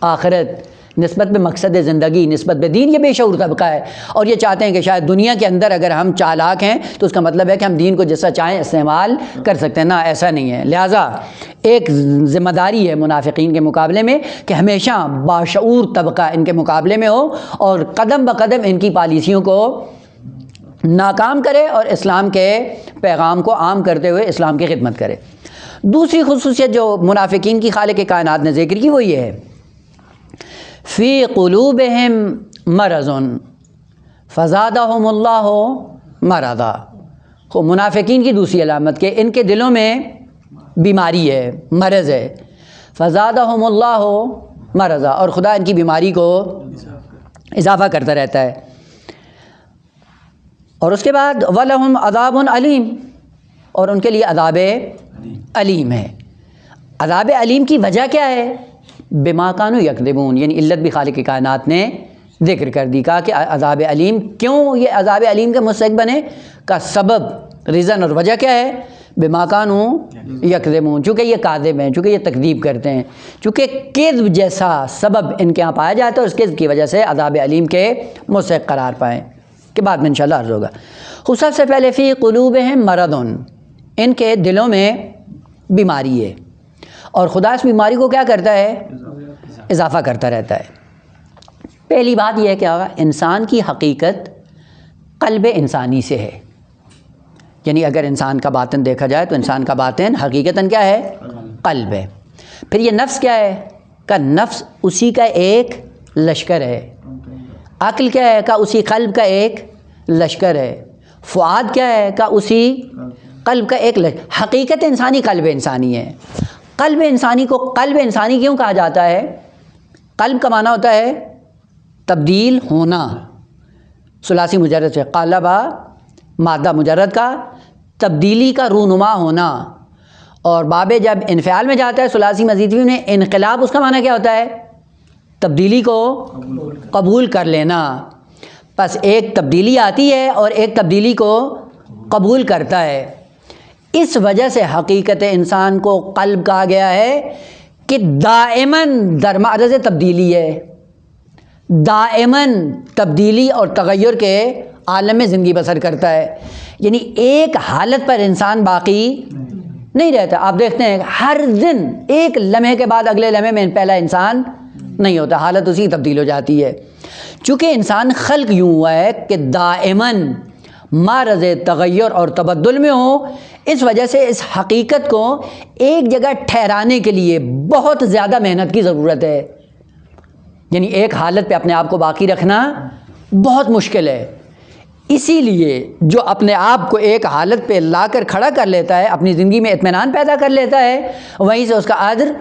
آخرت، نسبت بے مقصد زندگی، نسبت بے دین، یہ بے شعور طبقہ ہے، اور یہ چاہتے ہیں کہ شاید دنیا کے اندر اگر ہم چالاک ہیں تو اس کا مطلب ہے کہ ہم دین کو جیسا چاہیں استعمال کر سکتے ہیں۔ نہ، ایسا نہیں ہے۔ لہٰذا ایک ذمہ داری ہے منافقین کے مقابلے میں کہ ہمیشہ باشعور طبقہ ان کے مقابلے میں ہو اور قدم بقدم ان کی پالیسیوں کو ناکام کرے اور اسلام کے پیغام کو عام کرتے ہوئے اسلام کی خدمت کرے۔ دوسری خصوصیت جو منافقین کی خالق کائنات نے ذکر کی وہ یہ ہے، فی قلوبہم مرض فزادہم اللہ مرضا۔ منافقین کی دوسری علامت کہ ان کے دلوں میں بیماری ہے، مرض ہے، فزادہم اللہ مرضا، اور خدا ان کی بیماری کو اضافہ کرتا رہتا ہے۔ اور اس کے بعد وَلَهُمْ عَذَابٌ علیم، اور ان کے لیے عذاب علیم ہے۔ عذاب علیم کی وجہ کیا ہے؟ بما کانوا یکذبون، یعنی علت بھی خالق کائنات نے ذکر کر دی۔ کہا کہ عذاب علیم کیوں یہ عذاب علیم کے مستحق بنے، کا سبب، ریزن اور وجہ کیا ہے؟ بما کانوا یکذبون، چونکہ یہ کاذب ہیں، چونکہ یہ تکذیب کرتے ہیں، چونکہ کذب جیسا سبب ان کے یہاں پایا جاتا ہے، اس کذب کی وجہ سے عذاب علیم کے مستحق قرار پائیں، کے بعد میں انشاءاللہ عرض ہوگا۔ سب سے پہلے فی قلوبہم مرض، ان کے دلوں میں بیماری ہے، اور خدا اس بیماری کو کیا کرتا ہے؟ اضافہ کرتا رہتا ہے۔ پہلی بات یہ ہے کہ انسان کی حقیقت قلب انسانی سے ہے، یعنی اگر انسان کا باطن دیکھا جائے تو انسان کا باطن حقیقتاً کیا ہے؟ قلب ہے۔ پھر یہ نفس کیا ہے؟ کہ نفس اسی کا ایک لشکر ہے۔ عقل کیا ہے؟ کہ اسی قلب کا ایک لشکر ہے۔ فؤاد کیا ہے؟ کہ اسی قلب کا ایک لشکر۔ حقیقت انسانی قلب انسانی ہے۔ قلب انسانی کو قلب انسانی کیوں کہا جاتا ہے؟ قلب کا معنی ہوتا ہے تبدیل ہونا، ثلاثی مجرد سے قلبہ، مادہ مجرد کا تبدیلی کا رونما ہونا، اور باب جب انفعال میں جاتا ہے ثلاثی مزیدی میں انقلاب، اس کا معنی کیا ہوتا ہے؟ تبدیلی کو قبول کر لینا۔ پس ایک تبدیلی آتی ہے اور ایک تبدیلی کو قبول کرتا ہے۔ اس وجہ سے حقیقت انسان کو قلب کہا گیا ہے کہ دائماً در معرض تبدیلی ہے، دائماً تبدیلی اور تغیر کے عالم میں زندگی بسر کرتا ہے، یعنی ایک حالت پر انسان باقی نہیں رہتا۔ آپ دیکھتے ہیں ہر دن ایک لمحے کے بعد اگلے لمحے میں پہلا انسان نہیں ہوتا، حالت اسی تبدیل ہو جاتی ہے۔ چونکہ انسان خلق یوں ہوا ہے کہ دائماً معرض تغیر اور تبدل میں ہو، اس وجہ سے اس حقیقت کو ایک جگہ ٹھہرانے کے لیے بہت زیادہ محنت کی ضرورت ہے، یعنی ایک حالت پہ اپنے آپ کو باقی رکھنا بہت مشکل ہے۔ اسی لیے جو اپنے آپ کو ایک حالت پہ لا کر کھڑا کر لیتا ہے، اپنی زندگی میں اطمینان پیدا کر لیتا ہے، وہیں سے اس کا اجر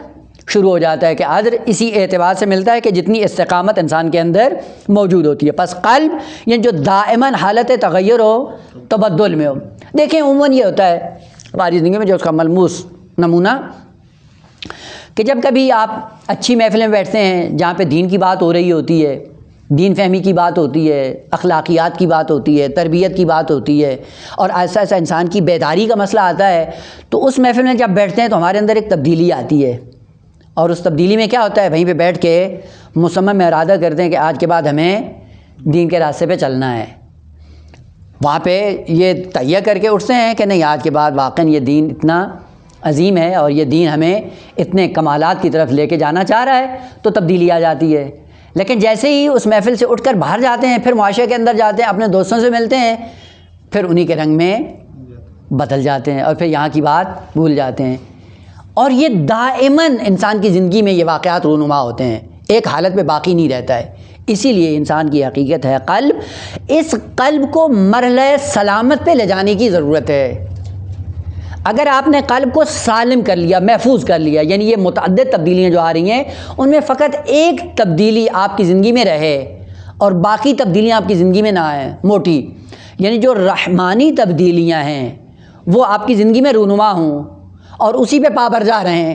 شروع ہو جاتا ہے کہ اجر اسی اعتبار سے ملتا ہے کہ جتنی استقامت انسان کے اندر موجود ہوتی ہے۔ پس قلب یعنی جو دائماً حالت تغیر ہو، تبدل میں ہو۔ دیکھیں عموماً یہ ہوتا ہے ہماری زندگی میں جو اس کا ملموس نمونہ کہ جب کبھی آپ اچھی محفل میں بیٹھتے ہیں جہاں پہ دین کی بات ہو رہی ہوتی ہے، دین فہمی کی بات ہوتی ہے، اخلاقیات کی بات ہوتی ہے، تربیت کی بات ہوتی ہے، اور ایسا ایسا انسان کی بیداری کا مسئلہ آتا ہے، تو اس محفل میں جب بیٹھتے ہیں تو ہمارے اندر ایک تبدیلی آتی ہے، اور اس تبدیلی میں کیا ہوتا ہے؟ وہیں پہ بیٹھ کے مصمم میں ارادہ کرتے ہیں کہ آج کے بعد ہمیں دین کے راستے پہ چلنا ہے. وہاں پہ یہ تہیہ کر کے اٹھتے ہیں کہ نہیں، آج کے بعد واقعاً یہ دین اتنا عظیم ہے اور یہ دین ہمیں اتنے کمالات کی طرف لے کے جانا چاہ رہا ہے، تو تبدیلی آ جاتی ہے. لیکن جیسے ہی اس محفل سے اٹھ کر باہر جاتے ہیں، پھر معاشرے کے اندر جاتے ہیں، اپنے دوستوں سے ملتے ہیں، پھر انہی کے رنگ میں بدل جاتے ہیں اور پھر یہاں کی بات بھول جاتے ہیں. اور یہ دائماً انسان کی زندگی میں یہ واقعات رونما ہوتے ہیں، ایک حالت پہ باقی نہیں رہتا ہے. اسی لیے انسان کی حقیقت ہے قلب. اس قلب کو مرحلہ سلامت پہ لے جانے کی ضرورت ہے. اگر آپ نے قلب کو سالم کر لیا، محفوظ کر لیا، یعنی یہ متعدد تبدیلیاں جو آ رہی ہیں ان میں فقط ایک تبدیلی آپ کی زندگی میں رہے اور باقی تبدیلیاں آپ کی زندگی میں نہ آئیں موٹی، یعنی جو رحمانی تبدیلیاں ہیں وہ آپ کی زندگی میں رونما ہوں اور اسی پہ پابرجا رہیں،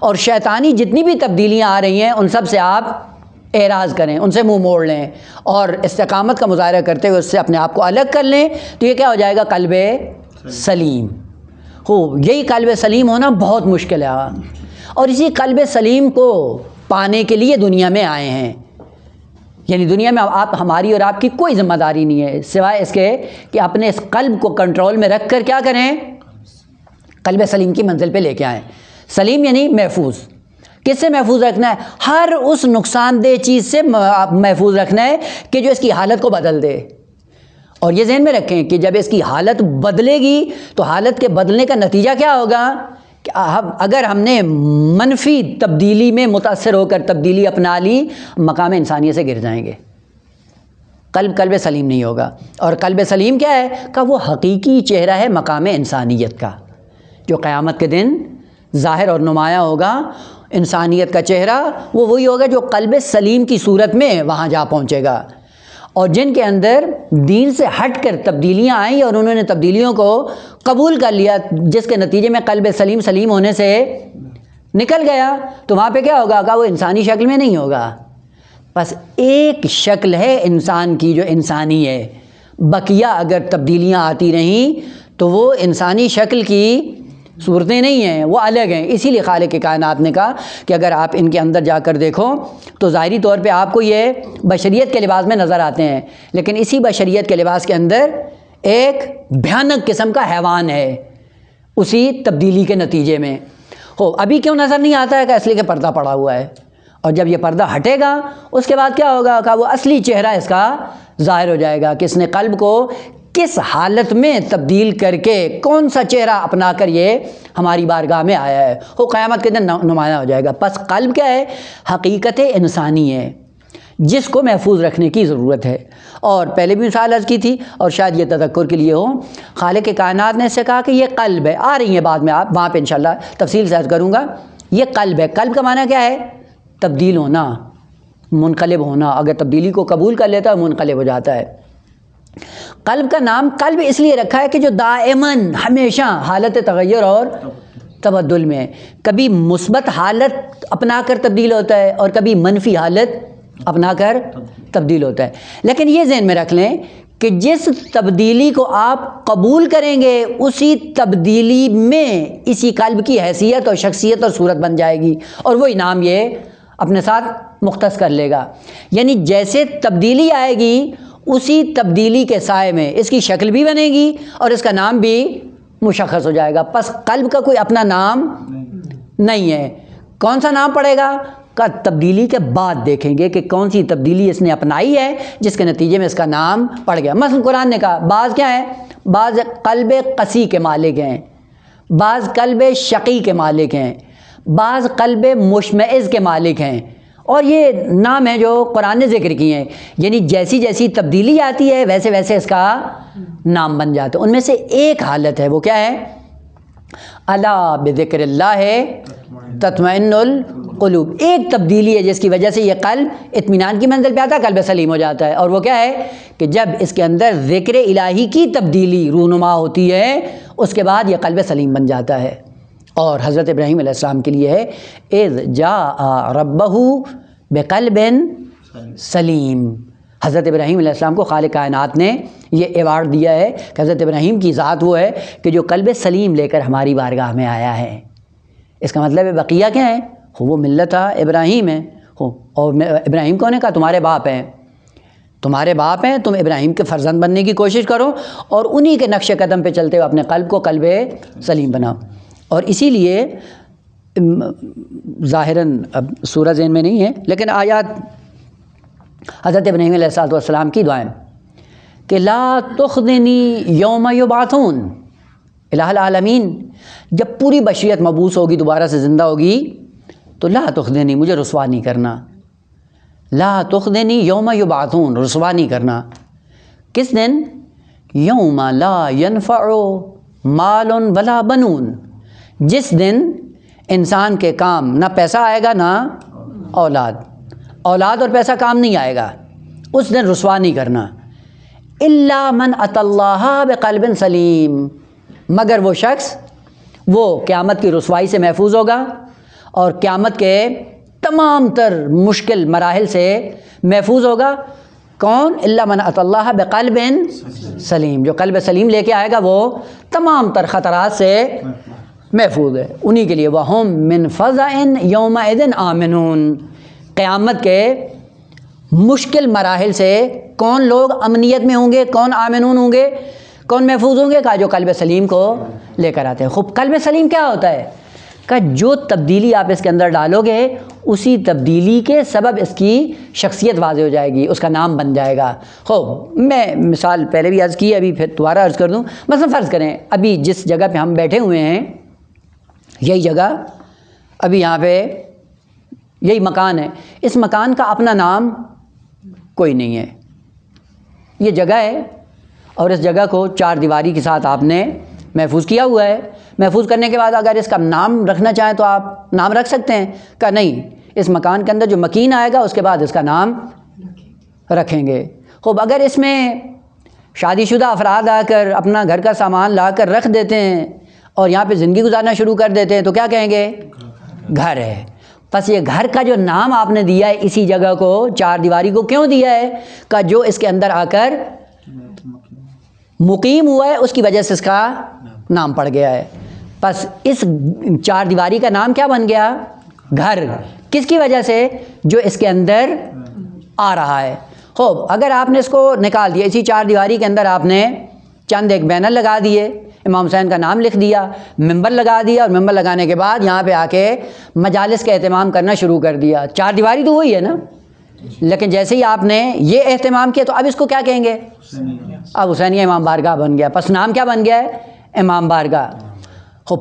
اور شیطانی جتنی بھی تبدیلیاں آ رہی ہیں ان سب سے آپ اعراض کریں، ان سے منہ موڑ لیں اور استقامت کا مظاہرہ کرتے ہوئے اس سے اپنے آپ کو الگ کر لیں. تو یہ کیا ہو جائے گا؟ قلب سلیم. یہی قلب سلیم ہونا بہت مشکل ہے، اور اسی قلب سلیم کو پانے کے لیے دنیا میں آئے ہیں. یعنی دنیا میں آپ ہماری اور آپ کی کوئی ذمہ داری نہیں ہے سوائے اس کے کہ اپنے اس قلب کو کنٹرول میں رکھ کر کیا کریں؟ قلب سلیم کی منزل پہ لے کے آئیں. سلیم یعنی محفوظ. کس سے محفوظ رکھنا ہے؟ ہر اس نقصان دہ چیز سے محفوظ رکھنا ہے کہ جو اس کی حالت کو بدل دے. اور یہ ذہن میں رکھیں کہ جب اس کی حالت بدلے گی تو حالت کے بدلنے کا نتیجہ کیا ہوگا کہ اگر ہم نے منفی تبدیلی میں متاثر ہو کر تبدیلی اپنا لی، مقام انسانیت سے گر جائیں گے. قلب سلیم نہیں ہوگا. اور قلب سلیم کیا ہے؟ کہ وہ حقیقی چہرہ ہے مقام انسانیت کا، جو قیامت کے دن ظاہر اور نمایاں ہوگا. انسانیت کا چہرہ وہ وہی ہوگا جو قلب سلیم کی صورت میں وہاں جا پہنچے گا. اور جن کے اندر دین سے ہٹ کر تبدیلیاں آئیں اور انہوں نے تبدیلیوں کو قبول کر لیا، جس کے نتیجے میں قلب سلیم ہونے سے نکل گیا، تو وہاں پہ کیا ہوگا کہ وہ انسانی شکل میں نہیں ہوگا. بس ایک شکل ہے انسان کی جو انسانی ہے، بقیہ اگر تبدیلیاں آتی رہیں تو وہ انسانی شکل کی صورتیں نہیں ہیں، وہ الگ ہیں. اسی لیے خالق کائنات نے کہا کہ اگر آپ ان کے اندر جا کر دیکھو تو ظاہری طور پہ آپ کو یہ بشریت کے لباس میں نظر آتے ہیں، لیکن اسی بشریت کے لباس کے اندر ایک بھیانک قسم کا حیوان ہے اسی تبدیلی کے نتیجے میں. ابھی کیوں نظر نہیں آتا ہے؟ کہ اس لیے کہ پردہ پڑا ہوا ہے، اور جب یہ پردہ ہٹے گا اس کے بعد کیا ہوگا کہ وہ اصلی چہرہ اس کا ظاہر ہو جائے گا کہ اس نے قلب کو کس حالت میں تبدیل کر کے کون سا چہرہ اپنا کر یہ ہماری بارگاہ میں آیا ہے. وہ قیامت کے دن نمایاں ہو جائے گا. پس قلب کیا ہے؟ حقیقت انسانی ہے جس کو محفوظ رکھنے کی ضرورت ہے. اور پہلے بھی مثال عرض کی تھی اور شاید یہ تذکر کے لیے ہو، خالق کائنات نے اس سے کہا کہ یہ قلب ہے. آ رہی ہیں بعد میں، آپ وہاں پہ انشاءاللہ تفصیل سے عرض کروں گا. یہ قلب ہے. قلب کا معنی کیا ہے؟ تبدیل ہونا، منقلب ہونا. اگر تبدیلی کو قبول کر لیتا ہے منقلب ہو جاتا ہے. قلب کا نام قلب اس لیے رکھا ہے کہ جو دائماً ہمیشہ حالت تغیر اور تبدل میں، کبھی مثبت حالت اپنا کر تبدیل ہوتا ہے اور کبھی منفی حالت اپنا کر تبدیل ہوتا ہے. لیکن یہ ذہن میں رکھ لیں کہ جس تبدیلی کو آپ قبول کریں گے اسی تبدیلی میں اسی قلب کی حیثیت اور شخصیت اور صورت بن جائے گی، اور وہ انعام یہ اپنے ساتھ مختص کر لے گا. یعنی جیسے تبدیلی آئے گی اسی تبدیلی کے سائے میں اس کی شکل بھی بنے گی اور اس کا نام بھی مشخص ہو جائے گا. پس قلب کا کوئی اپنا نام نہیں ہے. کون سا نام پڑے گا؟ کا تبدیلی کے بعد دیکھیں گے کہ کون سی تبدیلی اس نے اپنائی ہے جس کے نتیجے میں اس کا نام پڑ گیا. مثلا قرآن نے کہا بعض کیا ہیں؟ بعض قلب قسی کے مالک ہیں، بعض قلب شقی کے مالک ہیں، بعض قلب مشمئز کے مالک ہیں. اور یہ نام ہے جو قرآن نے ذکر کیے ہیں. یعنی جیسی جیسی تبدیلی آتی ہے ویسے ویسے اس کا نام بن جاتا ہے. ان میں سے ایک حالت ہے وہ کیا ہے؟ الا بذکر اللہ تطمئن القلوب. ایک تبدیلی ہے جس کی وجہ سے یہ قلب اطمینان کی منزل پہ آتا ہے، قلب سلیم ہو جاتا ہے. اور وہ کیا ہے کہ جب اس کے اندر ذکر الہی کی تبدیلی رونما ہوتی ہے اس کے بعد یہ قلب سلیم بن جاتا ہے. اور حضرت ابراہیم علیہ السلام کے لیے ہے اذ جاء ربہ بقلب سلیم. حضرت ابراہیم علیہ السلام کو خالق کائنات نے یہ ایوارڈ دیا ہے کہ حضرت ابراہیم کی ذات وہ ہے کہ جو قلب سلیم لے کر ہماری بارگاہ میں آیا ہے. اس کا مطلب ہے بقیہ کیا ہے؟ وہ ملت ابراہیم ہے، اور ابراہیم کون ہے؟ کہا تمہارے باپ ہیں، تمہارے باپ ہیں، تم ابراہیم کے فرزند بننے کی کوشش کرو اور انہی کے نقش قدم پہ چلتے ہوئے اپنے قلب کو قلب سلیم بناؤ۔ اور اسی لیے ظاہراً اب سورہ ذہن میں نہیں ہے لیکن آیات حضرت ابراہیم علیہ السلام کی دعائیں کہ لا تخزنی یوم یبعثون، الہ العالمین جب پوری بشریت مبعوث ہوگی، دوبارہ سے زندہ ہوگی، تو لا تخزنی مجھے رسوا نہیں کرنا، لا تخزنی یوم یبعثون رسوا نہیں کرنا۔ کس دن؟ یوم لا ینفع مال ولا بنون، جس دن انسان کے کام نہ پیسہ آئے گا نہ اولاد اور پیسہ کام نہیں آئے گا، اس دن رسوا نہیں کرنا۔ الا من اتی اللہ بقلب سلیم، مگر وہ شخص وہ قیامت کی رسوائی سے محفوظ ہوگا اور قیامت کے تمام تر مشکل مراحل سے محفوظ ہوگا۔ کون؟ الا من اتی اللہ بقلب سلیم، جو قلب سلیم لے کے آئے گا وہ تمام تر خطرات سے محفوظ ہے۔ انہی کے لیے وَهُمْ مِنْ فَزَعٍ يَوْمَئِذٍ آمِنُونَ، قیامت کے مشکل مراحل سے کون لوگ امنیت میں ہوں گے، کون آمنون ہوں گے، کون محفوظ ہوں گے؟ کہا جو قلب سلیم کو لے کر آتے ہیں۔ خوب قلب سلیم کیا ہوتا ہے؟ کہ جو تبدیلی آپ اس کے اندر ڈالو گے اسی تبدیلی کے سبب اس کی شخصیت واضح ہو جائے گی، اس کا نام بن جائے گا۔ خوب میں مثال پہلے بھی عرض کی، ابھی پھر دوبارہ عرض کر دوں۔ مثلا فرض کریں ابھی جس جگہ پہ ہم بیٹھے ہوئے ہیں، یہی جگہ ابھی یہاں پہ یہی مکان ہے، اس مکان کا اپنا نام کوئی نہیں ہے، یہ جگہ ہے اور اس جگہ کو چار دیواری کے ساتھ آپ نے محفوظ کیا ہوا ہے۔ محفوظ کرنے کے بعد اگر اس کا نام رکھنا چاہیں تو آپ نام رکھ سکتے ہیں، کہ نہیں اس مکان کے اندر جو مکین آئے گا اس کے بعد اس کا نام رکھیں گے۔ خوب اگر اس میں شادی شدہ افراد آ کر اپنا گھر کا سامان لا کر رکھ دیتے ہیں اور یہاں پہ زندگی گزارنا شروع کر دیتے ہیں تو کیا کہیں گے؟ گھر ہے۔ بس یہ گھر کا جو نام آپ نے دیا ہے اسی جگہ کو، چار دیواری کو کیوں دیا ہے؟ کہ جو اس کے اندر آ کر مقیم ہوا ہے اس کی وجہ سے اس کا نام پڑ گیا ہے۔ بس اس چار دیواری کا نام کیا بن گیا؟ گھر۔ کس کی وجہ سے؟ جو اس کے اندر آ رہا ہے۔ خوب اگر آپ نے اس کو نکال دیا، اسی چار دیواری کے اندر آپ نے چند ایک بینر لگا دیے، امام حسین کا نام لکھ دیا، ممبر لگا دیا، اور ممبر لگانے کے بعد یہاں پہ آ کے مجالس کا اہتمام کرنا شروع کر دیا، چار دیواری تو وہی ہے نا، لیکن جیسے ہی آپ نے یہ اہتمام کیا تو اب اس کو کیا کہیں گے؟ اب حسینیہ امام بارگاہ بن گیا۔ پس نام کیا بن گیا ہے؟ امام بارگاہ۔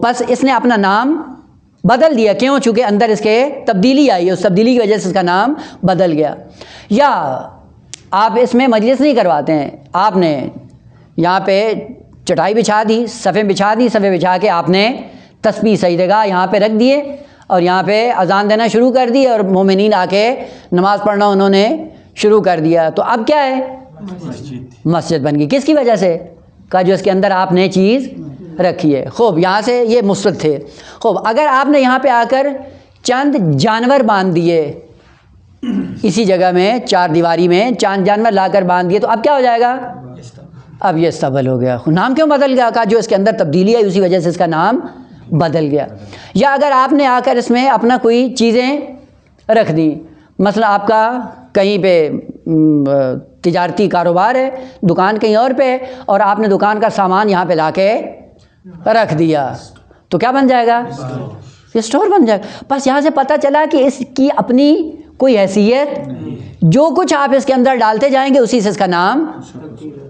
پس اس نے اپنا نام بدل دیا، کیوں؟ چونکہ اندر اس کے تبدیلی آئی، اس تبدیلی کی وجہ سے اس کا نام بدل گیا۔ یا آپ اس میں مجلس نہیں کرواتے ہیں، آپ نے یہاں پہ چٹائی بچھا دی، صفیں بچھا دی، صفیں بچھا کے آپ نے تسبیح سجدگاہ یہاں پہ رکھ دیے اور یہاں پہ اذان دینا شروع کر دی اور مومنین آ کے نماز پڑھنا انہوں نے شروع کر دیا، تو اب کیا ہے؟ مسجد بن گئی۔ کس کی وجہ سے؟ کہ جو اس کے اندر آپ نے چیز رکھی ہے۔ خوب یہاں سے یہ مسجد تھے۔ خوب اگر آپ نے یہاں پہ آ کر چند جانور باندھ دیے، اسی جگہ میں چار دیواری میں چند جانور لا کر باندھ دیے تو اب کیا ہو جائے گا؟ اب یہ استبل ہو گیا۔ نام کیوں بدل گیا؟ کہ جو اس کے اندر تبدیلی ہے اسی وجہ سے اس کا نام بدل گیا۔ یا اگر آپ نے آ کر اس میں اپنا کوئی چیزیں رکھ دیں، مثلا آپ کا کہیں پہ تجارتی کاروبار ہے، دکان کہیں اور پہ ہے، اور آپ نے دکان کا سامان یہاں پہ لا کے رکھ دیا تو کیا بن جائے گا؟ اسٹور بن جائے گا۔ بس یہاں سے پتہ چلا کہ اس کی اپنی کوئی حیثیت، جو کچھ آپ اس کے اندر ڈالتے جائیں گے اسی سے اس کا نام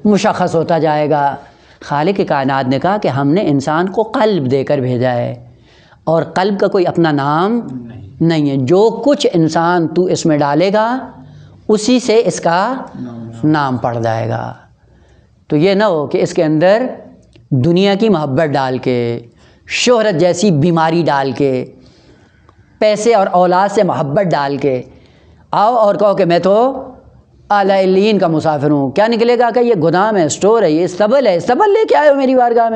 مشخص ہوتا جائے گا۔ خالق کائنات نے کہا کہ ہم نے انسان کو قلب دے کر بھیجا ہے اور قلب کا کوئی اپنا نام نہیں ہے، جو کچھ انسان تو اس میں ڈالے گا اسی سے اس کا نام پڑ جائے گا۔ تو یہ نہ ہو کہ اس کے اندر دنیا کی محبت ڈال کے، شہرت جیسی بیماری ڈال کے، پیسے اور اولاد سے محبت ڈال کے آؤ اور کہو کہ میں تو اعلیٰ علیین کا مسافر ہوں، کیا نکلے گا؟ کہ یہ گودام ہے، اسٹور ہے، یہ استبل ہے، استبل لے کے آئے ہو میری بارگاہ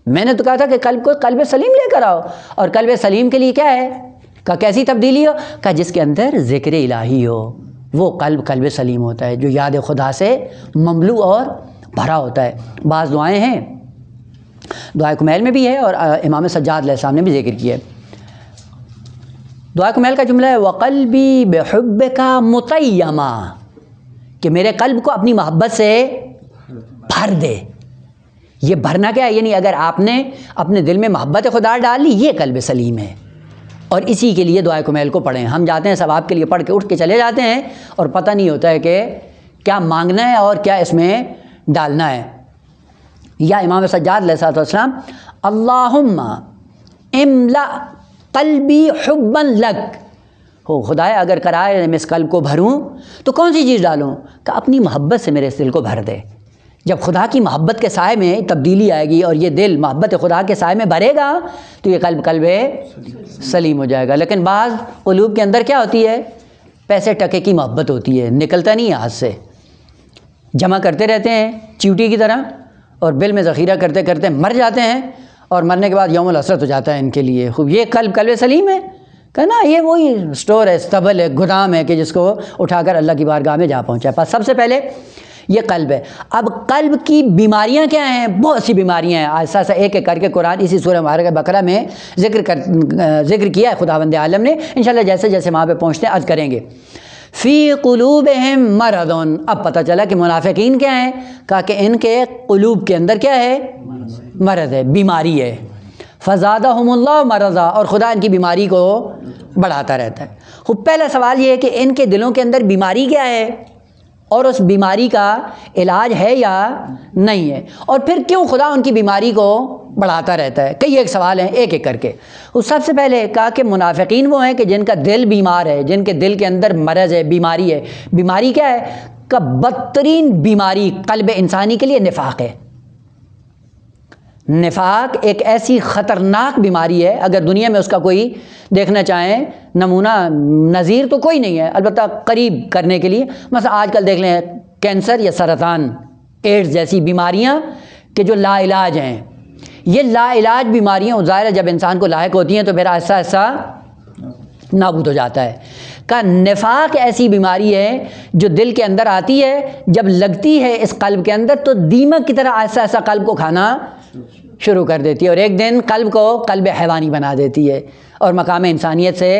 میں نے تو کہا تھا کہ قلب کو قلب سلیم لے کر آؤ، اور قلب سلیم کے لیے کیا ہے؟ کہ کیسی تبدیلی ہو؟ کہ جس کے اندر ذکر الہی ہو، وہ قلب سلیم ہوتا ہے، جو یاد خدا سے مملو اور بھرا ہوتا ہے۔ بعض دعائیں ہیں، دعائے کمیل میں بھی ہے اور امام سجاد علیہ السلام نے بھی ذکر کیا ہے۔ دعا کمیل کا جملہ ہے وقلبی بحبک مطیما، کہ میرے قلب کو اپنی محبت سے بھر دے۔ یہ بھرنا کیا ہے؟ یعنی اگر آپ نے اپنے دل میں محبت خدا ڈال لی، یہ قلب سلیم ہے، اور اسی کے لیے دعائے کمیل کو پڑھیں۔ ہم جاتے ہیں ثواب کے لیے پڑھ کے اٹھ کے چلے جاتے ہیں اور پتہ نہیں ہوتا ہے کہ کیا مانگنا ہے اور کیا اس میں ڈالنا ہے۔ یا امام سجاد علیہ السلام اللہم املا قلبی حبا لک، ہو خدایا اگر کرائے میں اس قلب کو بھروں تو کون سی چیز ڈالوں؟ کہ اپنی محبت سے میرے اس دل کو بھر دے۔ جب خدا کی محبت کے سائے میں تبدیلی آئے گی اور یہ دل محبت خدا کے سائے میں بھرے گا تو یہ قلب سلیم ہو جائے گا۔ لیکن بعض قلوب کے اندر کیا ہوتی ہے؟ پیسے ٹکے کی محبت ہوتی ہے، نکلتا نہیں ہے ہاتھ سے، جمع کرتے رہتے ہیں چیوٹی کی طرح، اور بل میں ذخیرہ کرتے کرتے مر جاتے ہیں، اور مرنے کے بعد یوم الحسرت ہو جاتا ہے ان کے لیے۔ خوب یہ قلب سلیم ہے کہ نا، یہ وہی اسٹور ہے، استبل ہے، گودام ہے کہ جس کو اٹھا کر اللہ کی بارگاہ میں جا پہنچا ہے۔ سب سے پہلے یہ قلب ہے۔ اب قلب کی بیماریاں کیا ہیں؟ بہت سی بیماریاں ہیں، ایسا ایک ایک کر کے قرآن اسی سورہ مبارکہ بقرہ میں ذکر کیا ہے خداوند عالم نے۔ انشاءاللہ جیسے جیسے وہاں پہ پہنچتے ہیں عرض کریں گے۔ فی قلوبہم مرض، اب پتہ چلا کہ منافقین کیا ہیں؟ کہا کہ ان کے قلوب کے اندر کیا ہے؟ مرض ہے، بیماری ہے۔ فزادہم اللہ مرضا، اور خدا ان کی بیماری کو بڑھاتا رہتا ہے۔ خب پہلا سوال یہ ہے کہ ان کے دلوں کے اندر بیماری کیا ہے، اور اس بیماری کا علاج ہے یا نہیں ہے، اور پھر کیوں خدا ان کی بیماری کو بڑھاتا رہتا ہے؟ کئی ایک سوال ہیں، ایک ایک کر کے۔ اس سب سے پہلے کہا کہ منافقین وہ ہیں کہ جن کا دل بیمار ہے، جن کے دل کے اندر مرض ہے، بیماری ہے۔ بیماری کیا ہے؟ کہ بدترین بیماری قلب انسانی کے لیے نفاق ہے۔ نفاق ایک ایسی خطرناک بیماری ہے، اگر دنیا میں اس کا کوئی دیکھنا چاہیں نمونہ نظیر تو کوئی نہیں ہے، البتہ قریب کرنے کے لیے مثلا آج کل دیکھ لیں کینسر یا سرطان، ایڈز جیسی بیماریاں کہ جو لا علاج ہیں۔ یہ لا علاج بیماریاں ظاہر ہے جب انسان کو لاحق ہوتی ہیں تو پھر آہستہ آہستہ نابود ہو جاتا ہے۔ کہ نفاق ایسی بیماری ہے جو دل کے اندر آتی ہے، جب لگتی ہے اس قلب کے اندر تو دیمک کی طرح آہستہ آہستہ قلب کو کھانا شروع کر دیتی ہے، اور ایک دن قلب کو قلب حیوانی بنا دیتی ہے، اور مقام انسانیت سے